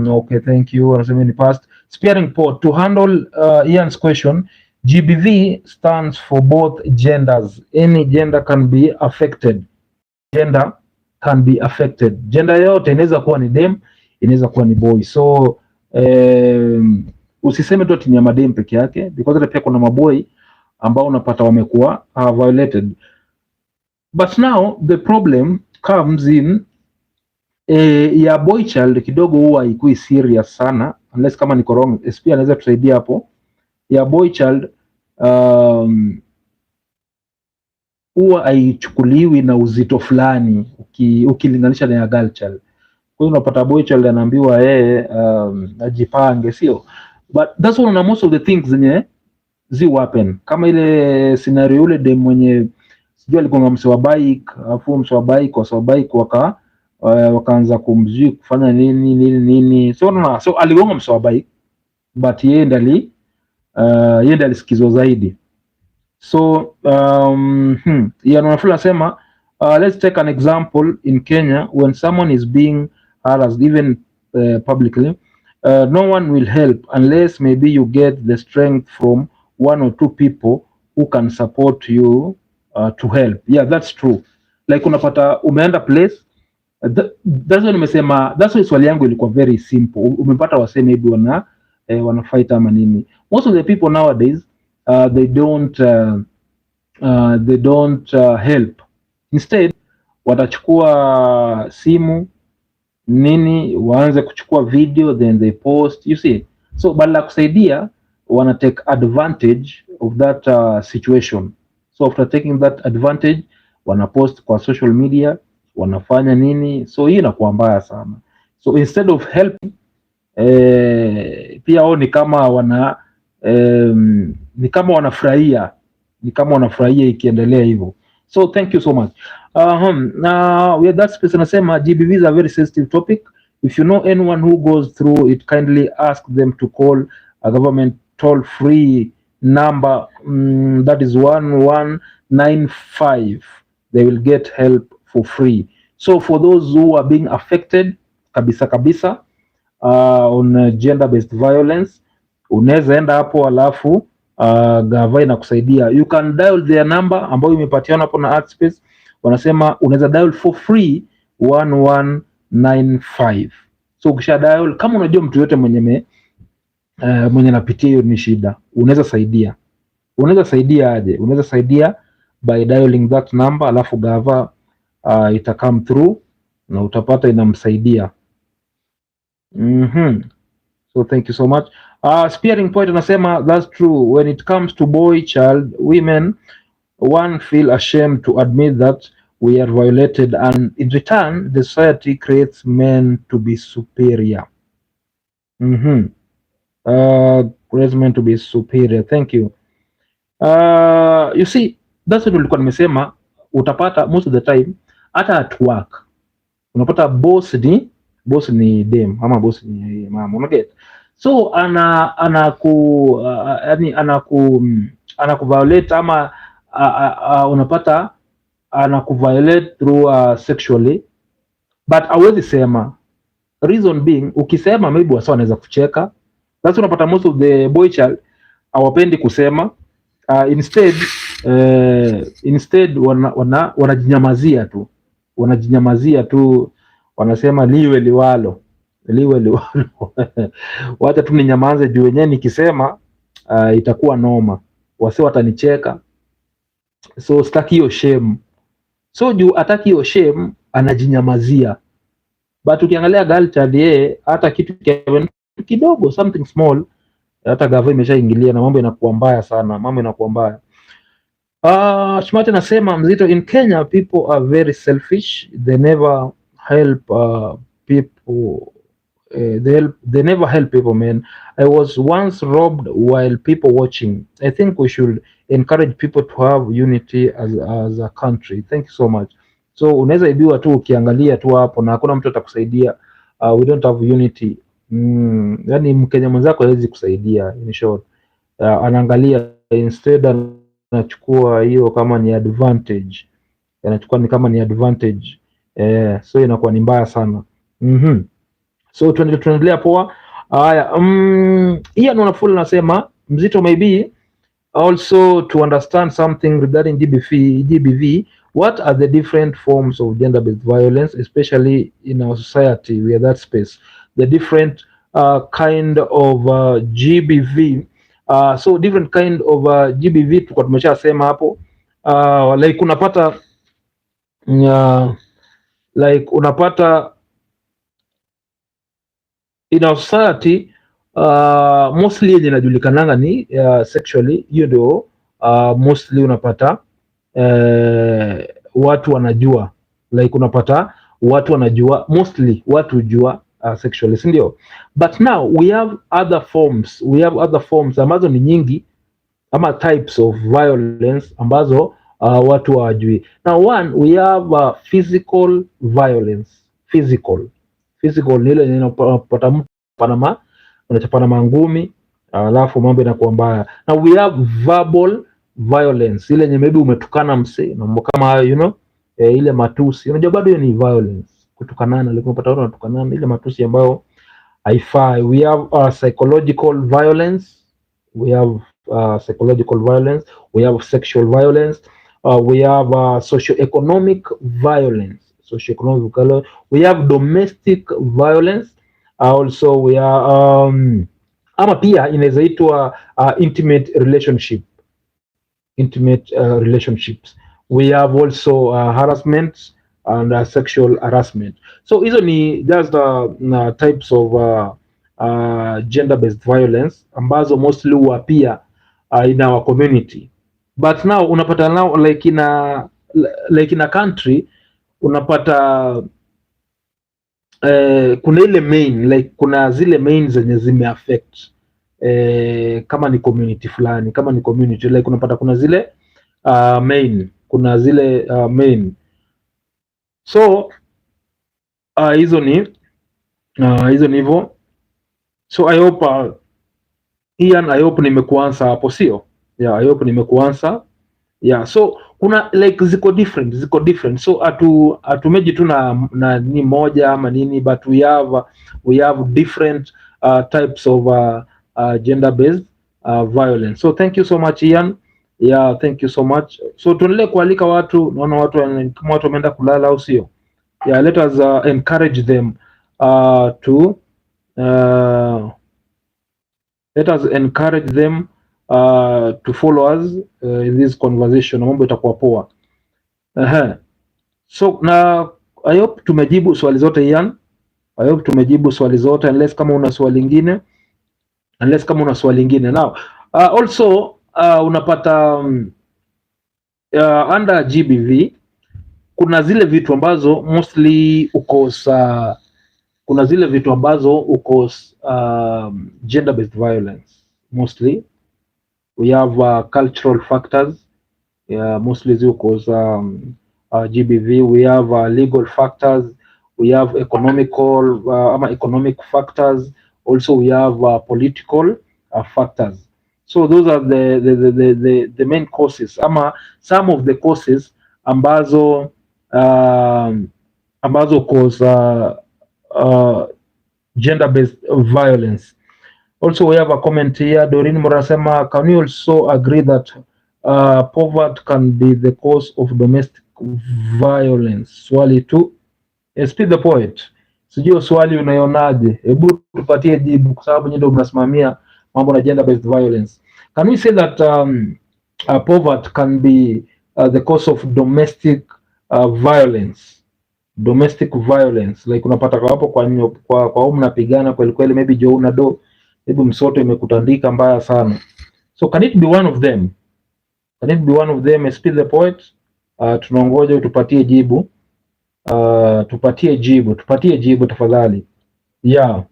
okay, thank you. Anasema ni past sparing port to handle Ian's question. GBV stands for both genders. Any gender can be affected. Gender yote inaweza kuwa ni dem, inaweza kuwa ni boy. So usiseme tu ati ni ya madem peke yake, because hata pia kuna maboy ambao unapata wamekuwa violated. But now the problem comes in ya boy child kidogo huwa haikui serious sana, unless kama niko wrong, SP anaweza tusaidia hapo. Ya boy child huwa haichukuliwi na uzito fulani ukilinganisha na ya girl child. Kwa hiyo unapata boy child anaambiwa ajipange, sio? But that's one of most of the things zenye zi happen, kama ile scenario ule dem mwenye sijui aligonga msewa bike, afu msewa bike wakaanza kumjui kufanya nini. So aligonga msewa bike, but yeye ndiye alisikizwa zaidi. So anasema let's take an example in Kenya. When someone is being harassed even publicly, no one will help unless maybe you get the strength from one or two people who can support you to help. Yeah, that's true. Like unapata umeenda place, that's why nimesema, that's why swali yangu ilikuwa very simple. Umepata wase maybe wana fight ama nini. Most of the people nowadays they don't help. Instead watachukua simu nini, waanze kuchukua video, then they post, you see. So badala kusaidia, wana take advantage of that situation. So after taking that advantage, wana post kwa social media, wanafanya nini. So hii inakuwa mbaya sana. So instead of helping, pia wao ni kama wanafurahia ikiendelea hivyo. So thank you so much. We that space anasema GBV is a very sensitive topic. If you know anyone who goes through it, kindly ask them to call a government toll-free number, that is 1195. They will get help for free. So for those who are being affected kabisa on gender-based violence, unaweza enda hapo alafu gava inakusaidia. You can dial their number ambayo imepatiana hapo na Artspace. Wanasema unaweza dial for free 1195. So ukisha dial, kama unajua mtu yote mwenye anapitia hiyo ni shida, unaweza saidia aje? Unaweza saidia by dialing that number, alafu gava ita come through na utapata inamsaidia. So thank you so much. Spearing point anasema that's true. When it comes to boy child, women one feel ashamed to admit that we are violated, and in return the society creates men to be superior. Creates men to be superior. Thank you. You see, that's what nilikuwa nimesema. Utapata most of the time hata at work unapata boss ni dem ama boss ni mama, unaget? So anaku violate ama unapata anaku violate through sexually, but hawezi sema. Reason being, ukisema maybe wasa wanaweza kucheka. That's unapata most of the boy child hawapendi kusema. Instead wanajinyamazia tu, wanasema liwe liwalo wacha tu ninyamaze juu wenyewe nikisema itakuwa noma, wase watanicheka, so sitaki hiyo shame. So juu ataki hiyo shame anajinyamazia. But ukiangalia girl child, yeye hata kitu kidogo, something small, hata gava imeshaingilia na mambo inakuwa mbaya sana, Smart anasema Mzito, in Kenya people are very selfish, they never help people. They never help people, man. I was once robbed while people watching. I think we should encourage people to have unity as a country. Thank you so much. So unaweza ibiwa tu ukiangalia tu hapo na hakuna mtu atakusaidia. We don't have unity. Yani Mkenya mwenzako hawezi kusaidia, in short. Anaangalia, instead anachukua hiyo kama ni advantage. So inakuwa ni mbaya sana. So tunaendelea poa. Haya, hii anafull nasema Mzito, maybe also to understand something regarding GBV, what are the different forms of gender-based violence, especially in our society, we are that space. the different kind of GBV. So different kind of GBV tulikuwa tumeshasema hapo, like unapata like unapata in our society mostly yenye inajulikananga ni sexually, hiyo ndio mostly unapata watu wanajua, like unapata watu wanajua, mostly watu hujua sexually, si ndio? But now we have other forms ambazo ni nyingi, ama types of violence ambazo watu hawajui. Now one, we have physical violence. Physical ni ile unapata mtu unachapana mangumi, alafu mambo inakuwa mbaya. Now we have verbal violence, ile yenye maybe umetukana msee na mambo kama hayo, you know, ile matusi, unajua bado hiyo ni violence, kutukanana, like unapata watu wanatukanana, ile matusi ambayo haifai. We have psychological violence, we have psychological violence, we have sexual violence, we have socio-economic violence, we have domestic violence, also we are ama pia inaweza itwa intimate relationships. We have also harassment and sexual harassment. So hizo ni just types of gender based violence ambazo mostly huwa pia in our community. But now unapata now like in a country unapata kuna ile main, like kuna zile main zenye zime affect kama ni community fulani, kama ni community like unapata kuna zile main, kuna zile main. So hizo ni hivyo. So I hope Ian, I hope nimekuansa hapo, sio? Yeah, I hope nimekuansa. Yeah, so kuna like ziko different, so atumeji tu na ni moja ama nini, but we have different types of gender based violence. So thank you so much Ian. Yeah, thank you so much. So tuendelee kualika watu, naona watu kama watu wameenda kulala au sio? Yeah, let us encourage them to let us encourage them to follow us in this conversation, mambo itakuwa poa. So na I hope tumejibu swali zote Ian. I hope tumejibu swali zote, unless kama una swali lingine. Now also unapata under GBV kuna zile vitu ambazo mostly ukosa, kuna zile vitu ambazo ukosa gender based violence. Mostly we have cultural factors, mostly because GBV. We have legal factors, we have economic factors, also we have political factors. So those are the main causes, ama some of the causes ambazo cause gender based violence. Also we have a comment here. Doreen Morasema, can you also agree that poverty can be the cause of domestic violence? Swali tu, speed the poet. Sijui swali unaionaje? Hebu tupatie jibu kwa sababu nyinyi ndio mnasimamia mambo na gender based violence. Can we say that poverty can be the cause of domestic violence? Domestic violence, like unapata kwa hapo kwa mnapigana kweli kweli, maybe jo una do, maybe msoto imekutandika mbaya sana. So can it be one of them? Can it be one of them? Speed the poet. Tunaongoja utupatie jibu. Tupatie jibu tafadhali. Yeah.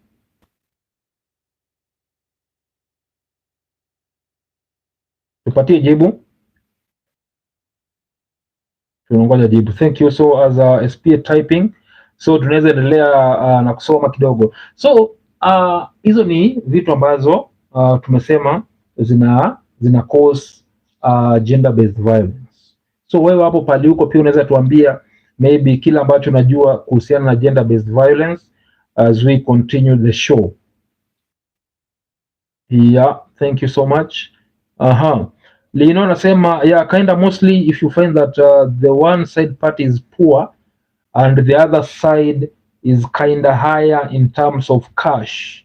Tupatie jibu. Tunangoja jibu. Thank you. So as SP typing, so tunaweza endelea na kusoma kidogo. So hizo ni vitu ambazo tumesema zina cause gender based violence. So wewe hapo pale huko pia unaweza tuambia maybe kila ambacho unajua kuhusiana na gender based violence as we continue the show. Yeah, thank you so much. Lino nasema yeah, kinda mostly if you find that the one side party is poor and the other side is kinda higher in terms of cash.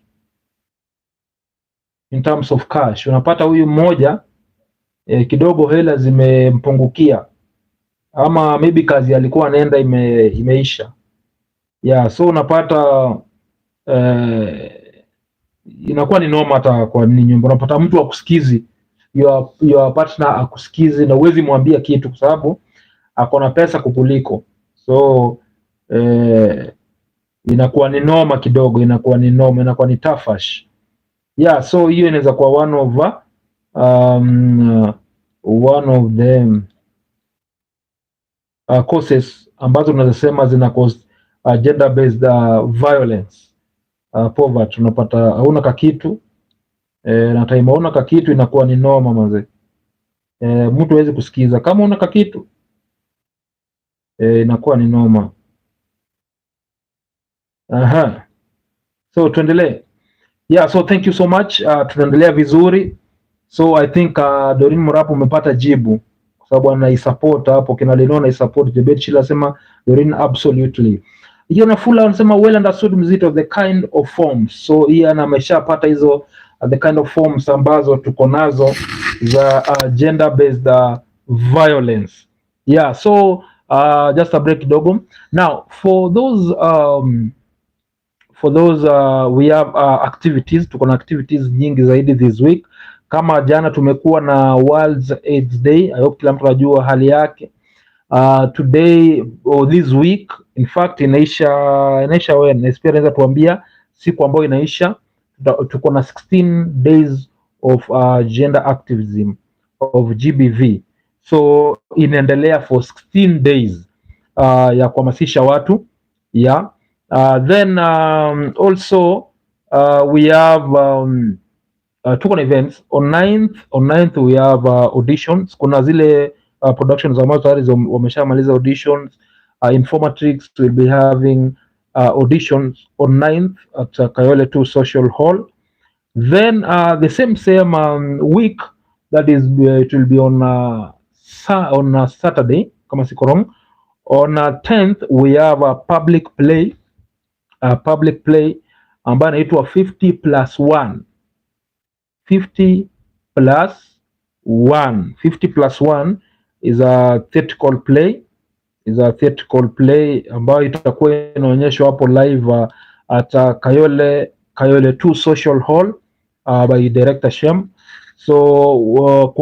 In terms of cash, unapata huyu mmoja kidogo hela zimempungukia, ama maybe kazi alikuwa anaenda imeisha. Yeah, so unapata inakuwa ni noma hata kwa nyumba. Unapata mtu akusikizi, your partner akusikizi, na uwezi mwambia kitu kwa sababu ako na pesa kukuliko. So inakuwa ni noma kidogo, inakuwa ni tafash. Yeah, so hiyo inaweza kuwa one of them causes ambazo tunazosema zina cause gender based violence, poverty. Unapata hauna kakitu na time hauna kakitu inakuwa ni noma manze. Mtu hawezi kusikiza kama una kakitu, inakuwa ni noma. So tuendelee. Yeah, so thank you so much. Tunaendelea vizuri. So I think Doreen Murapo umepata jibu kwa sababu anaisupport hapo, kina Leno anaisupport, Jebet Chila sema Doreen absolutely. Hiyo na Fula anasema well understood mzito of the kind of forms. So hii ana ameshapata hizo the kind of forms ambazo tuko nazo za gender based violence. Yeah, so just a break kidogo. Now for those we have activities. Tuko na activities nyingi zaidi this week. Kama jana tumekuwa na World AIDS Day. I hope kila mtu anajua hali yake. Today or this week in fact inaisha wewe na pia naweza tuambia siku ambayo inaisha. Tuko na 16 days of gender activism of GBV. So inaendelea for 16 days ya kuhamasisha watu. Yeah. Then also we have tuko na events on 9th we have auditions. Kuna zile productions ambazo tayari wameshamaliza auditions. Informatrix will be having auditions on 9th at Kayole 2 Social Hall. Then the same week, that is it will be on Saturday kama siko wrong. On 10th we have a public play ambayo inaitwa 50+1. 50+1 is a theatrical play ambayo itakuwa inaonyeshwa hapo live at Kayole 2 Social Hall by director Shem. So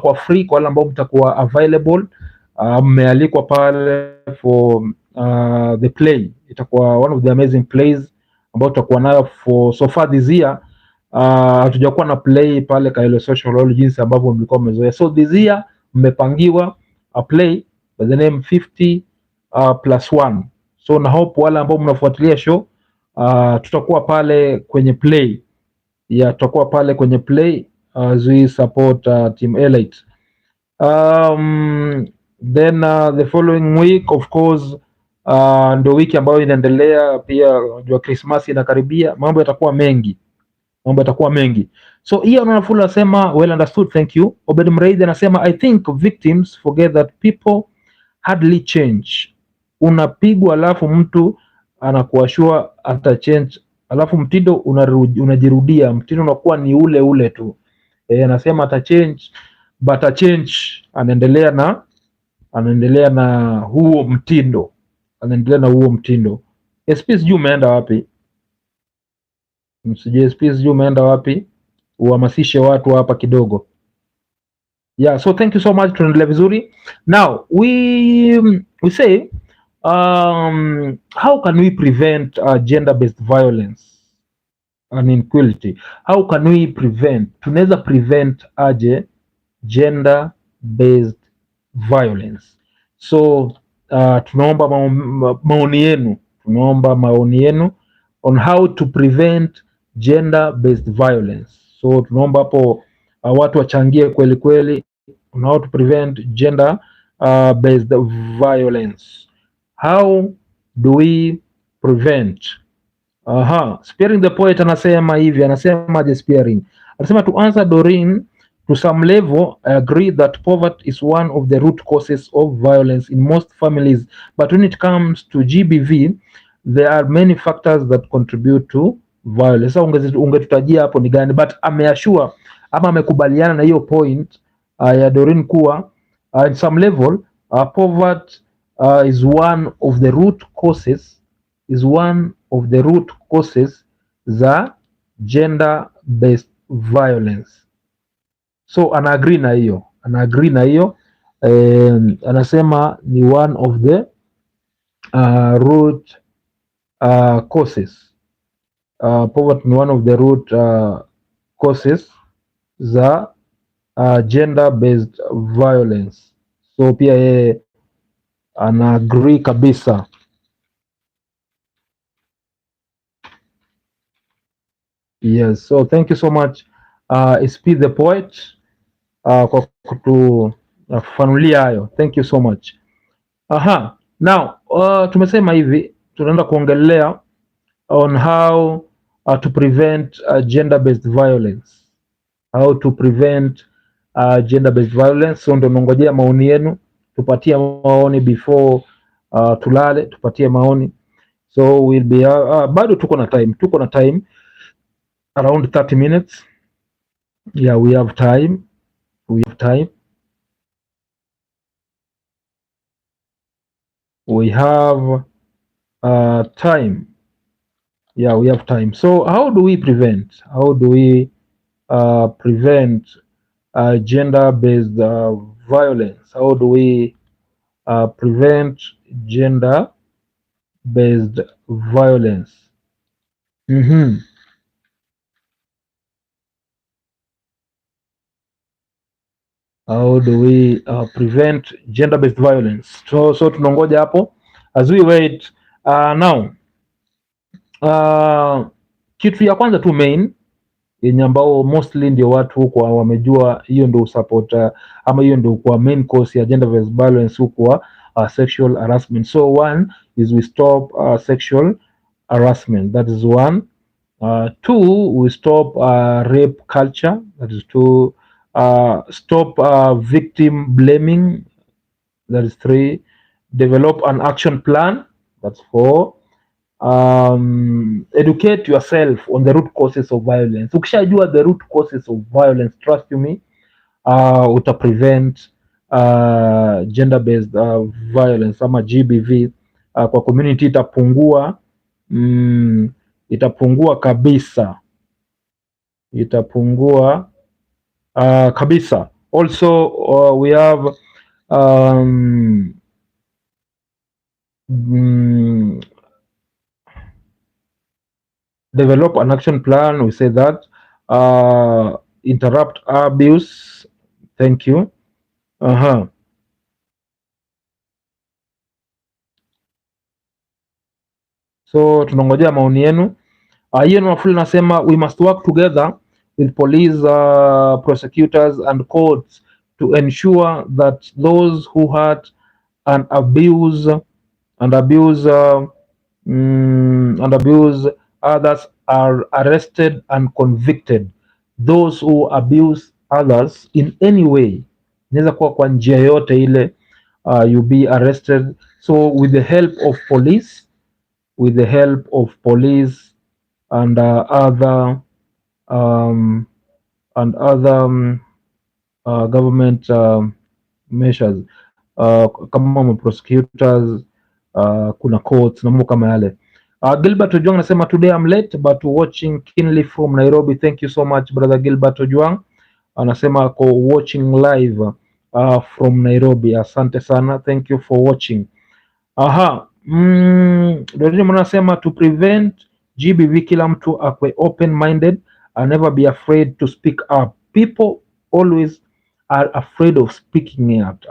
kwa free, kwa wale ambao mtakuwa available, mmealikwa pale for the play. Itakuwa one of the amazing plays ambao tutakuwa nayo for so far this year. Hatujakuwa na play pale Kayole Social Hall jinsi ambavyo mlikuwa mmezoea. So this year mmepangiwa a play by the name 50+1. So na hope wale ambao mnafuatilia show tutakuwa pale kwenye play. Yeah, tutakuwa pale kwenye play as we support Team Elite. Then the following week of course ndio wiki ambayo inaendelea pia, jua Christmas inakaribia, mambo yatakuwa mengi. So hiyo Anafula anasema well understood, thank you. Obed Mreid anasema I think victims forget that people hardly change. Unapigwa alafu mtu anakuashua ata change, alafu mtindo unajirudia, mtindo unakuwa ni ule tu. Anasema ata change but a change, anaendelea na huo mtindo, SP sijui umeenda wapi? Uhamasishe watu hapa kidogo. Yeah, so thank you so much. Tunaendelea vizuri. Now we say how can we prevent gender based violence and inequality? How can we prevent? Tunaweza prevent aje gender based violence? So tunaomba maoni yenu on how to prevent gender based violence. So tunaomba hapo watu wachangie kweli on how to prevent gender based violence. How do we prevent? Spearing the poet anasema hivi, anasema Spearing anasema to answer Doreen, to some level I agree that poverty is one of the root causes of violence in most families, but when it comes to GBV, there are many factors that contribute to violence. Sasa ungetutajia hapo ni gani, but ameashua ama amekubaliana na hiyo point ya Doreen kuwa in some level poverty is one of the root causes za gender based violence. So anaagri na hiyo anasema ni one of the root causes. Poverty ni one of the root causes za gender based violence. So pia yeye ana agree kabisa. Yes, so thank you so much SP the poet kwa kutufafanulia hayo. Thank you so much. Aha, now tumesema hivi tunaenda kuongelea on how to prevent gender based violence. So ndo nongojea maoni yenu, tupatie maoni before tulale, tupatie maoni. So we'll be bado tuko na time around 30 minutes. Yeah, we have time. We have time. Yeah, we have time. So how do we prevent? Gender-based violence? How do we prevent gender-based violence? How do we prevent gender-based violence? So tunongoja hapo as we wait. Now kitu ya kwanza tu main yenye ambao mostly ndio watu huko wamejua, hiyo ndio support ama hiyo ndio kwa main cause ya gender based violence huko sexual harassment. So one is we stop sexual harassment, that is one. Two, we stop rape culture, that is two. Stop victim blaming, that is three. Develop an action plan, that's four. Educate yourself on the root causes of violence. Ukishajua the root causes of violence, trust you me, uta prevent gender based violence ama GBV kwa community itapungua, itapungua kabisa, kabisa. Also we have develop an action plan, we say that. Interrupt abuse, thank you. So tunangojea maoni yenu. Hiyo Mafuli nasema we must work together with police, prosecutors and courts to ensure that those who hurt and abuse others are arrested and convicted. Those who abuse others in any way, inaweza kuwa kwa njia yote ile, you be arrested. So with the help of police and other government measures, kama prosecutors, kuna courts na mambo kama yale. Gilbert Ojwang anasema today I'm late but watching keenly from Nairobi. Thank you so much brother Gilbert Ojwang, anasema ko watching live from Nairobi. Asante sana, thank you for watching. Ndio anasema to prevent GBV, kila mtu akwe open minded and never be afraid to speak up. People always are afraid of speaking up.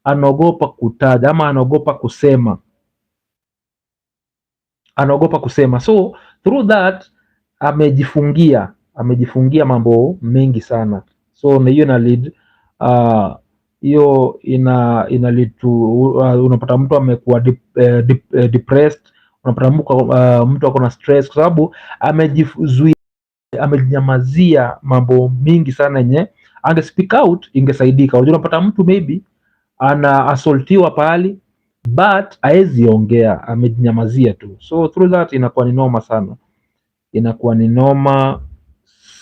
Anaogopa kutaja ama anaogopa kusema, so through that amejifungia mambo mengi sana. So na hiyo ina lead ina lead to unapata mtu amekuwa depressed, unapata mtu ako na stress kwa sababu amejizuia, amenyamazia mambo mingi sana yenye ange speak out ingesaidika. Unapata mtu maybe ana assaultiwa pahali, but haezi ongea, amejinyamazia tu, so through that inakuwa ni noma sana, inakuwa ni noma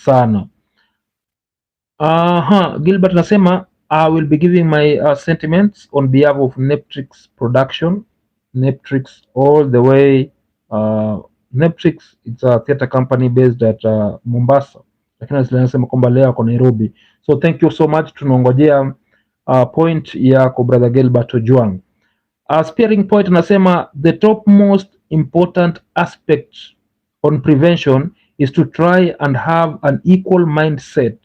sana. Gilbert anasema I will be giving my sentiments on behalf of Neptrix production. Neptrix all the way. Neptrix it's a theater company based at Mombasa, lakini anasema kwamba leo ako Nairobi, so thank you so much. Tunaongojea point yako brother Gilbert Ojwang. Spearing point anasema the top most important aspect on prevention is to try and have an equal mindset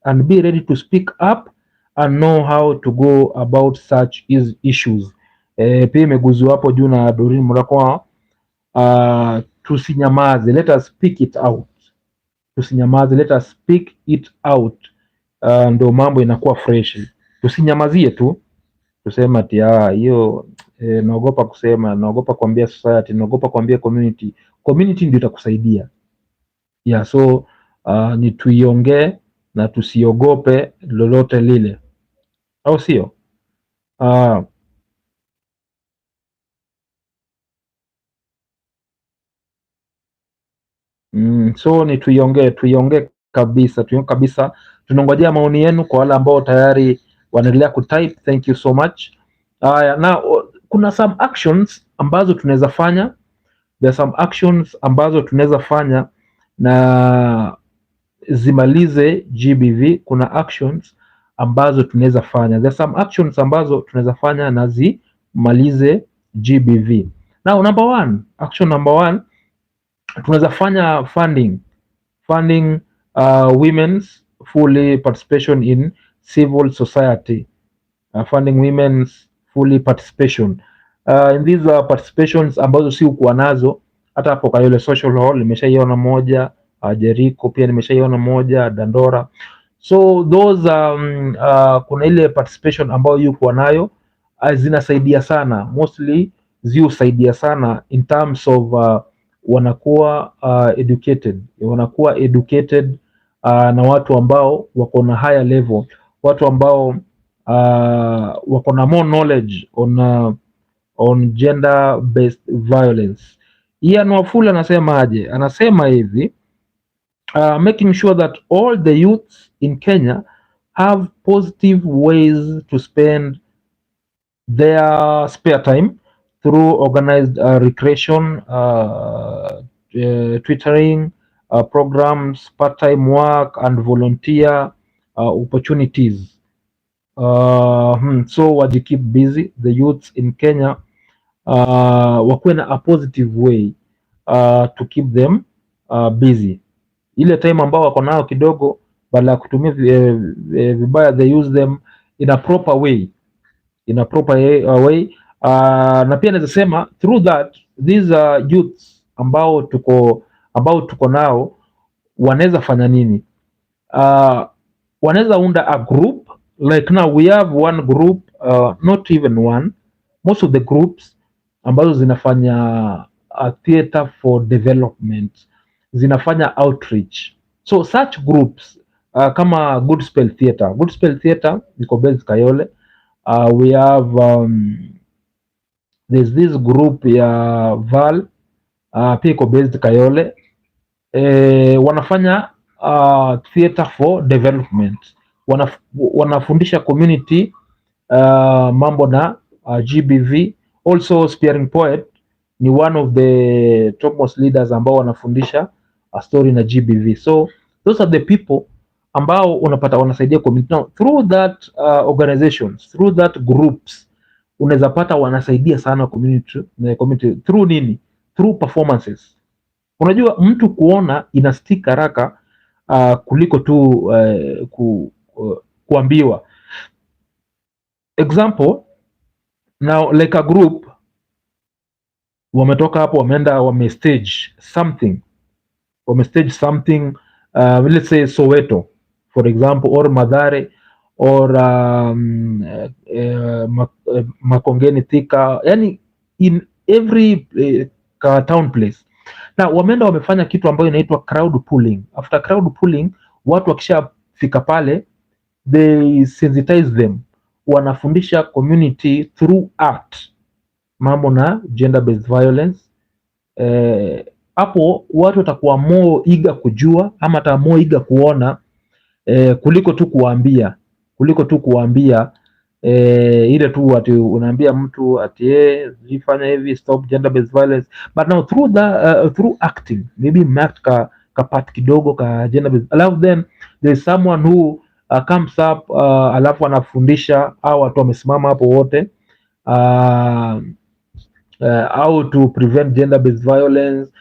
and be ready to speak up and know how to go about such issues. Pia imeguzwa hapo juu na Doreen Murakwa. Tusinyamaze, let us speak it out. Tusinyamaze, let us speak it out. Ndo mambo inakuwa fresh. Tusinyamazie tu tusema ati hiyo naogopa kusema, naogopa kuambia society, naogopa kuambia community. Community ndio itakusaidia. Yeah, so ni tuiongee na tusiogope lolote lile, au sio? So ni tuiongee kabisa, tunangojea maoni yenu kwa wale ambao tayari wanaendelea kutype. Thank you so much. Na kuna some actions ambazo tunaweza fanya, there are some actions ambazo tunaweza fanya na zimalize GBV. Kuna actions ambazo tunaweza fanya, there are some actions ambazo tunaweza fanya na zimalize GBV. Now action number one, tunaweza fanya funding women's fully participation in civil society, funding women's fully participation in these participations ambazo si ukuwa nazo. Hata hapo Kayole Social Hall nimeshaiona moja, Jericho pia nimeshaiona moja, Dandora. So those kuna ile participation ambayo yuko nayo zinasaidia sana, mostly ziusaidia sana in terms of wanakuwa educated na watu ambao wako na higher level, watu ambao wako na more knowledge on gender based violence. Ian Wafula anasema aje? Anasema hivi, making sure that all the youths in Kenya have positive ways to spend their spare time through organized recreation, tutoring programs, part-time work and volunteer opportunities. So waji keep busy the youths in Kenya, wakuwe na a positive way to keep them busy. Ile time ambao wako nao kidogo, badala ya kutumia vibaya, they use them in a proper way, na pia naweza sema through that these youths ambao tuko nao wanaweza fanya nini? Wanaweza unda a group, like now we have one group, not even one, most of the groups ambazo zinafanya theater for development, zinafanya outreach. So such groups kama Good Spell Theater iko based Kayole. We have there's this group ya Val pia iko based Kayole. Wanafanya theater for development, wanafundisha community mambo na GBV. Also Spearing Poet ni one of the topmost leaders ambao wanafundisha story na GBV. So those are the people ambao unapata wanasaidia community. Now through that organizations, through that groups, unaweza pata wanasaidia sana community through nini? Through performances. Unajua mtu kuona ina stick haraka kuliko tu kuambiwa. Example, now like a group wametoka hapo, wameenda wamestage something, let's say Soweto for example, or Mathare, or Makongeni, Thika, yani in every town place. Na wameenda wamefanya kitu ambayo inaitwa crowd pulling. After crowd pulling, watu wakishafika pale, they sensitize them, wanafundisha community through art. mambo na gender based violence, hapo watu watakuwa more eager kujua ama hata more eager kuona kuliko tu kuambia ile tu ati unaambia mtu ati jifanya hivi, stop gender based violence, but now through acting, maybe mact ka part kidogo ka gender based, alafu then there is someone who comes up alafu anafundisha au watu wamesimama hapo wote how to prevent gender based violence,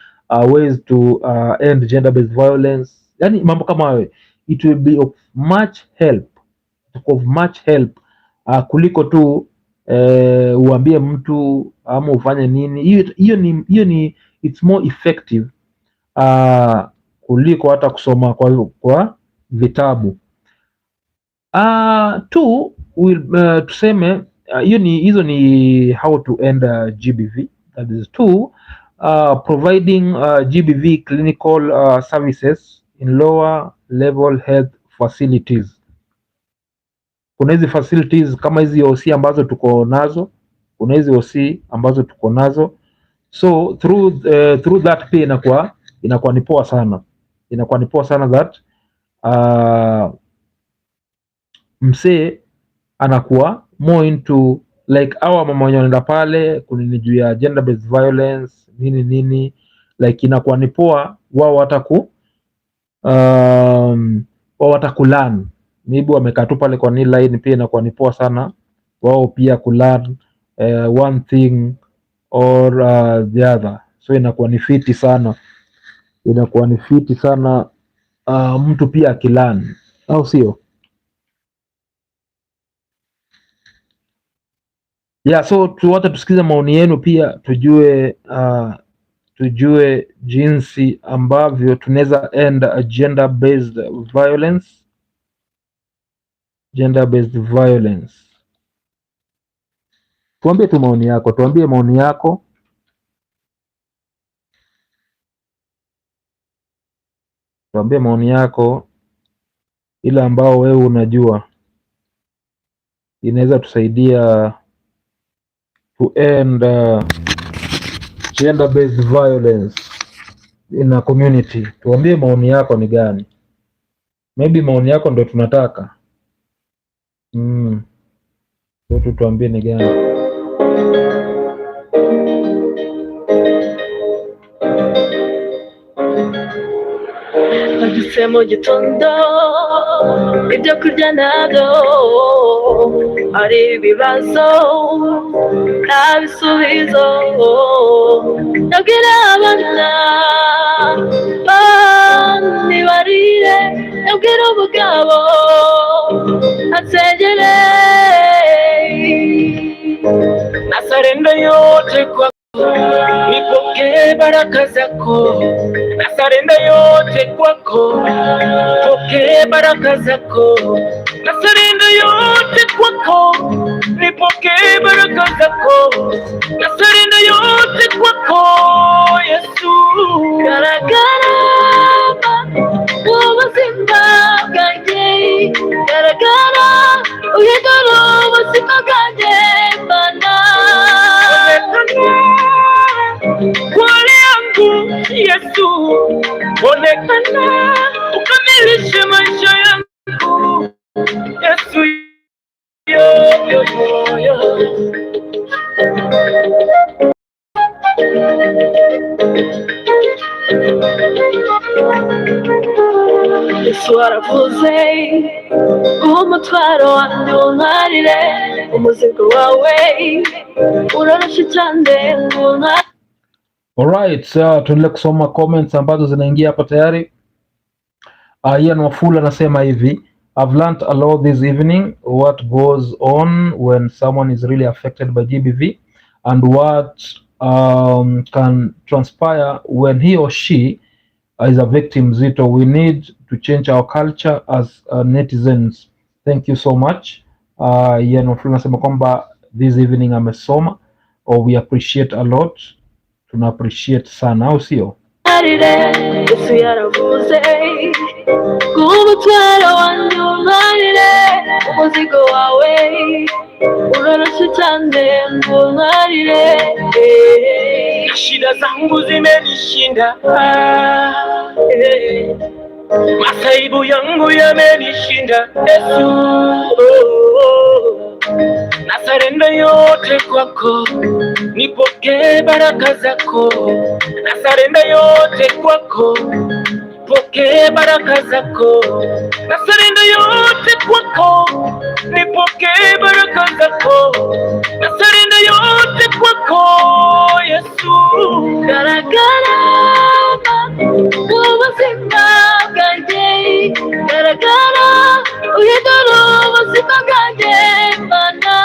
ways to end gender based violence, yani mambo kama hayo, it will be of much help kuliko tu uambie mtu ama ufanye nini. Hiyo ni it's more effective kuliko hata kusoma kwa vitabu. Two, tuseme hizo ni how to end GBV. That is two, providing GBV clinical services in lower level health facilities. Kuna hizi facilities kama hizi OC ambazo tuko nazo, so through that pia inakuwa ni poa sana, that msee anakuwa more into like our mama wenye wanaenda pale kunini juu ya gender based violence nini, like inakuwa ni poa wao watakulearn, maybe wamekaa tu pale kwa ni line, pia inakuwa ni poa sana wao pia kulearn one thing or the other, so inakuwa ni fiti sana mtu pia akilearn, au sio? Yeah, so tusikize maoni yenu pia tujue jinsi ambavyo tunaweza end gender based violence. Tuambie tu maoni yako, ile ambao wewe unajua inaweza tusaidia to end gender based violence in a community. Tuambie maoni yako ni gani, maybe maoni yako ndo tunataka tuambie ni gani. Nagise mu gitondo ibyo kurya nabyo ari ibibazo nta bisubizo, nabwira abana nibarire, nabwira ubugabo ansengere, nasarenda yote kwa nipokee baraka zako, nasarenda yote kwako, pokee baraka zako, nasarenda yote kwako, nipokee baraka zako, nasarenda yote kwako Yesu. Garagara ubuzima bwanjye, garagara uhindura ubuzima bwanjye Mana, kweli yangu Yesu, onekana ukamilishe maisha yangu Yesu, Yesu aravuze umutwaro wanjye untarire, umuzigo wawe uroroshye cyane untarire. Alright, tuendelee kusoma comments ambazo zinaingia hapa tayari. Ian Wafula anasema hivi, I've learned a lot this evening what goes on when someone is really affected by GBV and what can transpire when he or she is a victim. Zito, we need to change our culture as netizens. Thank you so much. Ian Wafula anasema kwamba this evening amesoma, or we appreciate a lot. Tuna appreciate sana, au sio? unarire Yesu yaravuze kumutwara wanjye unarire umuzigo wawe uroroshye cyane unarire shida zangu zimenishinda masaibu yangu yamenishinda Yesu nasarenda yote kwako nipokee baraka zako nasarenda yote kwako nipokee baraka zako nasarenda yote kwako nipokee baraka zako nasarenda yote kwako Yesu garagara ubuzima bwanjye garagara uhindura ubuzima bwanjye Mana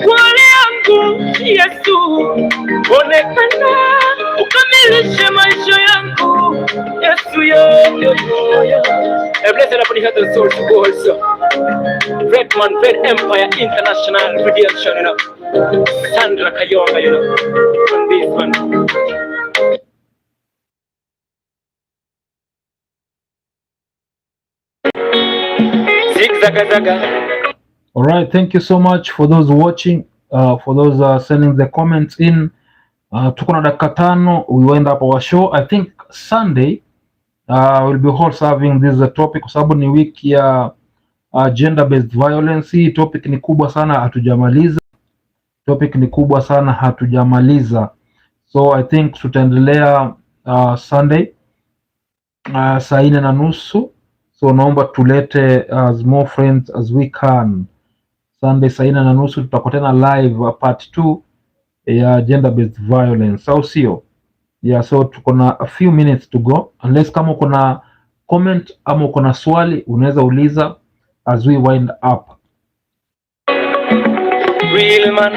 wale yangu Yesu onekana ukamilishe maisha yangu Yesu yo. A blessed upon the other source also Red Man, Red Empire International Redemption, you know. Sandra Kayonga, you know, on this one. Zigzagazaga. All right, thank you so much for those watching, for those sending the comments in. Tuko na dakika tano, we will end up our show. I think Sunday we'll be also having this topic kwa sababu ni wiki ya gender based violence. Hii topic ni kubwa sana, hatujamaliza. So I think tutaendelea Sunday saa 4:30. So naomba tulete as more friends as we can. Sunday saa 4:30 tutakuwa tena live part 2 ya gender based violence, au sio? Yeah, so tuko na a few minutes to go, unless kama uko na comment ama uko na swali unaweza uliza as we wind up. Real man,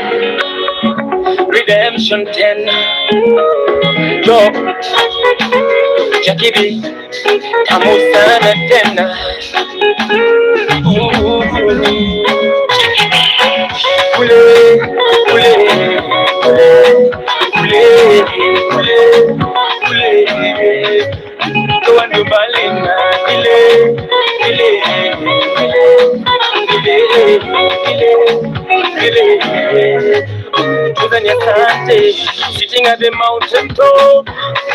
redemption 10 Yo, GBV tamu sana tena sitting at the mountain top,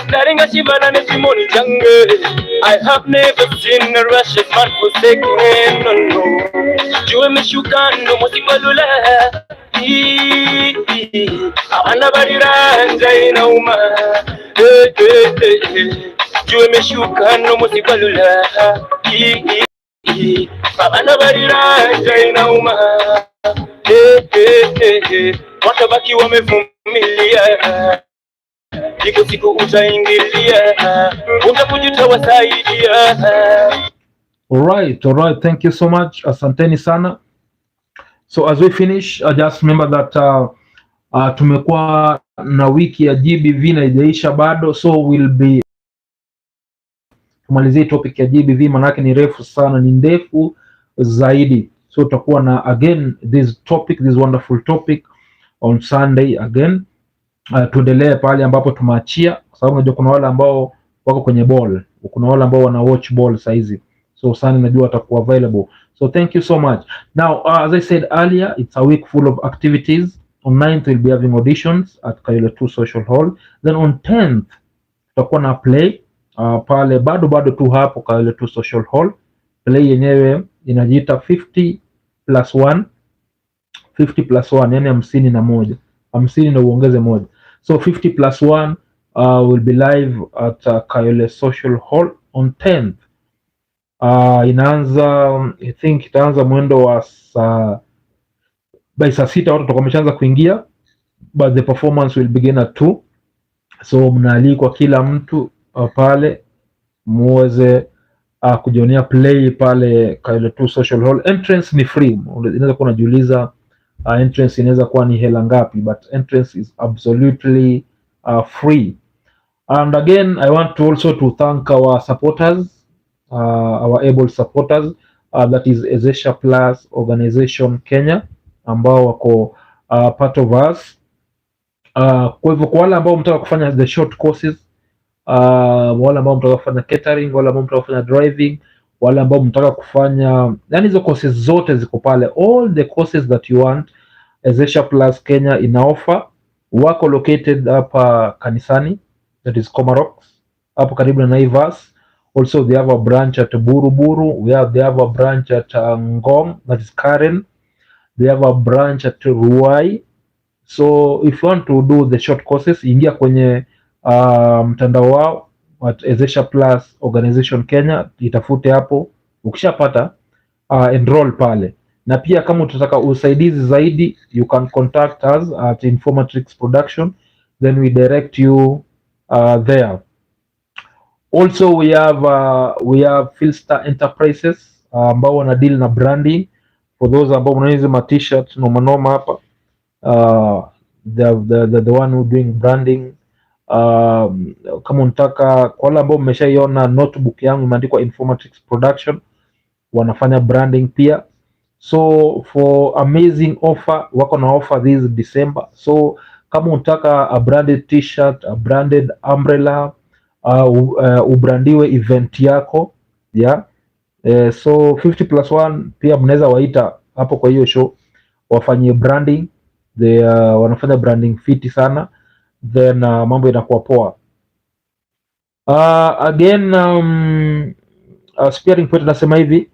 staring at Shivana and Simone jungle. I have never seen a righteous man forsaken, no. Jue meshuka ndo musibalula Abana bariranja inauma Jue meshuka ndo musibalula Abana bariranja inauma watabaki wamevumilia iko siku utaingilia utakujuta wasaidia. All right, thank you so much, asanteni sana. So as we finish, just remember that tumekuwa na wiki ya GBV na ijaisha bado, so we'll be tumalizie topic ya GBV, manake ni refu sana, ni ndefu zaidi. So tutakuwa na again this wonderful topic on Sunday again. Tuendelee pale ambapo tumeachia, kwa sababu unajua kuna wale ambao wako kwenye ball, kuna wale ambao wana watch ball saizi, so Sunday najua watakuwa available. So thank you so much. Now as I said earlier, it's a week full of activities. On 9th we'll be having auditions at Kayole 2 Social Hall. Then on 10th tutakuwa na play pale bado tu hapo Kayole 2 Social Hall. Play yenyewe inajiita 50+1, yani 51, 50 na uongeze moja, so 50+1 will be live at Kayole Social Hall on 10th. Inaanza I think itaanza mwendo wa saa 6 watu wameshaanza kuingia, but the performance will begin at 2. So mnaalikwa kila mtu pale muweze kujionea play pale Kayole 2 Social Hall. Entrance ni free. Inaweza kuwa unajiuliza entrance inaweza kuwa ni hela ngapi, but entrance is absolutely free. And again I want to also to thank our supporters, our able supporters, that is Ezesha Plus Organization Kenya, ambao wako part of us. Kwa hivyo kwa wale ambao mtaka kufanya the short courses, wale ambao mtaka kufanya catering, wale ambao mtaka kufanya driving, wale ambao mtaka kufanya, yani hizo courses zote ziko pale, all the courses that you want, Ezesha Plus Kenya ina offer. Wako located hapa kanisani, that is Komarock, hapo karibu na Naivas. Also they have a branch at Buruburu, they have a branch at Ngong, that is Karen. They have a branch at Ruai. So if you want to do the short courses, ingia kwenye mtandao wao at Ezesha Plus Organization Kenya, itafute hapo. Ukishapata enroll pale, na pia kama utataka usaidizi zaidi, you can contact us at Informatrix Production, then we direct you there. Also we have Philstar Enterprises ambao wana deal na branding for those ambao mnaweza ma t-shirt noma noma hapa. The one who doing branding. Kama unataka, kwa wale ambao mmeshaiona notebook yangu imeandikwa Informatrix Production, wanafanya branding pia. So for amazing offer, wako na offer this December. So kama unataka a branded t-shirt, a branded umbrella, ubrandiwe event yako, yeah. So 50+1 pia mnaweza waita hapo kwa hiyo show wafanyie branding. Wanafanya branding fiti sana, then mambo inakuwa poa. Again, Spearing Point nasema hivi,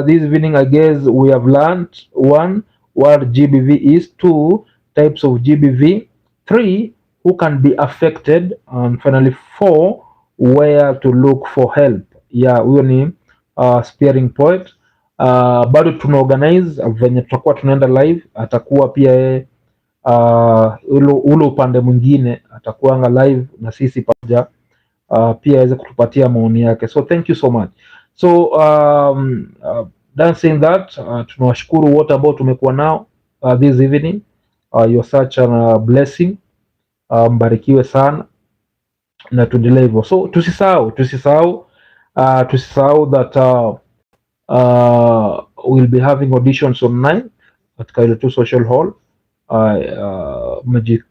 this evening I guess we have learned 1, what GBV is, 2, types of GBV, 3, who can be affected, and finally 4, where to look for help. Yeah, huyo ni Spearing Point. Bado tuna organize venye tutakuwa tunaenda live, atakuwa pia ule upande mwingine atakuanga live na sisi pamoja, pia aweze kutupatia maoni yake. So thank you so much. So saying that, tunawashukuru wote ambao tumekuwa nao this evening. You are such a blessing. Mbarikiwe sana na tuendelee hivyo. So tusisahau that we'll be having auditions on 9 katika ile tu social hall.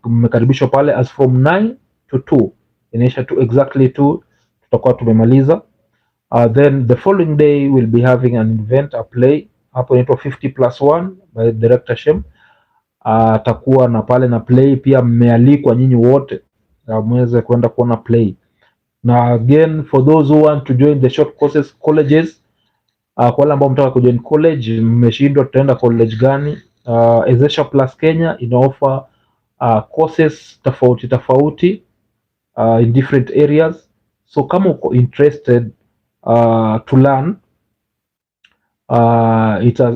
Mmekaribishwa pale as from 9 to 2, inaisha tu exactly 2 tutakuwa tumemaliza. Then the following day we'll be having an event, a play hapo inaitwa 50+1 by director Shem. Atakuwa na pale na play pia, mmealikwa nyinyi wote mweze kwenda kuona play. Na again, for those who want to join the short courses colleges, kwa wale ambao mtaka kujoin college, mmeshindwa tutaenda college gani, Ezesha Plus Kenya ina offer courses tofauti in different areas. So kama uko interested to learn,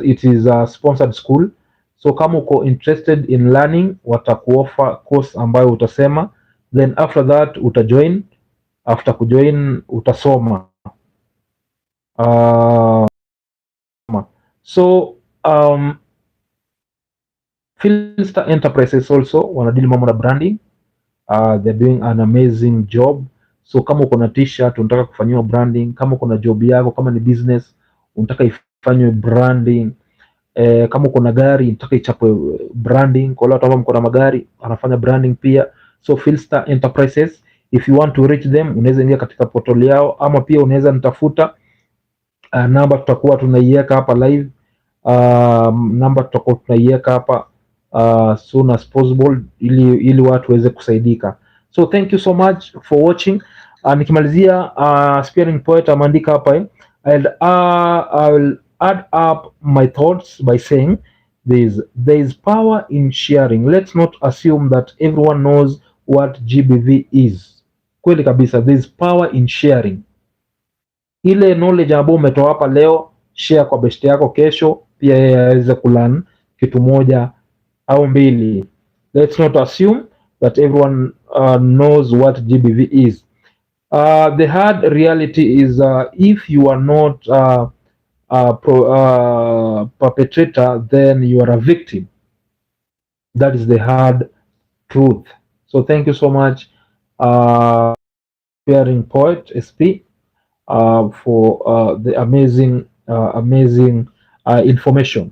it is a sponsored school. So kama uko interested in learning, watakuoffer course ambayo utasema, then after that utajoin. After kujoin utasoma. So Philstar Enterprises also wanadili mambo na branding. They're doing an amazing job. So kama uko na t-shirt unataka kufanyiwa branding, kama uko na job yako, kama ni business unataka ifanywe branding, kama uko na gari unataka ichapwe branding, kwa watu ambao mko na magari anafanya branding pia. So Philstar Enterprises, if you want to reach them, unaweza ingia katika portal yao, ama pia unaweza nitafuta. Namba tutakuwa tunaiweka hapa live, namba tutakuwa tunaiweka hapa soon as possible, ili watu waweze kusaidika. So thank you so much for watching. Nikimalizia, Spearing Poet ameandika hapa, I will add up my thoughts by saying there is power in sharing. Let's not assume that everyone knows what GBV is. Kweli kabisa, there is power in sharing. Ile knowledge ambayo umetoa hapa leo, share kwa best yako, kesho pia yeye aweze kulearn kitu moja au mbili. Let's not assume that everyone knows what GBV is. The hard reality is, if you are not perpetrator, then you are a victim. That is the hard truth. So thank you so much, Spearing Poet SP, for the amazing information.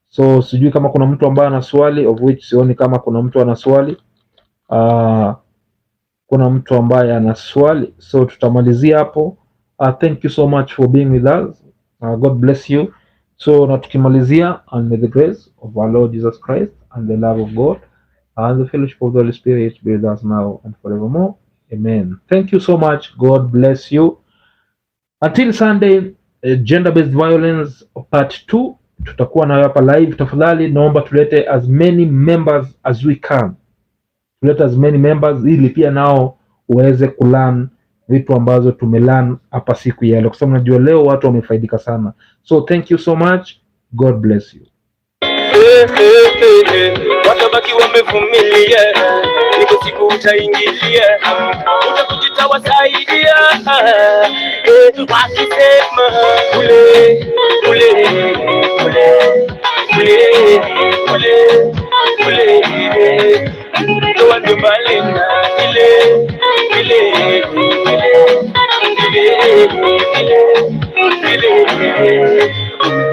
So sijui kama kuna mtu ambaye ana swali, of which sioni kama kuna mtu ana swali. kuna mtu ambaye ana swali, so tutamalizia hapo. Thank you so much for being with us. God bless you. So na tukimalizia, and may the grace of our Lord Jesus Christ and the love of God and the fellowship of the Holy Spirit be with us now and forevermore. Amen. Thank you so much. God bless you. Until Sunday, gender-based violence part 2 tutakuwa nayo hapa live. Tafadhali naomba tulete as many members as we can, tulete as many members ili pia nao uweze kulearn vitu ambazo tumelearn hapa siku ya leo, kwa sababu najua leo watu wamefaidika sana. So thank you so much. God bless you. Watabaki wamevumilia, iko siku utaingilia, utakuta wasaidia, wakisema ule ule ule ule ule ule ndo ndo malena ile ile ile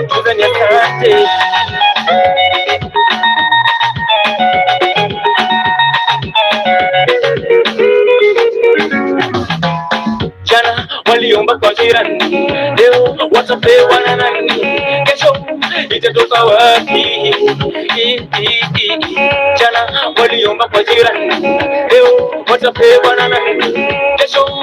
Tanzania asante. Jana waliomba kwa jirani, leo watapewa na nani? Kesho itatoka wapi? Jana waliomba kwa jirani, leo watapewa na nani? Kesho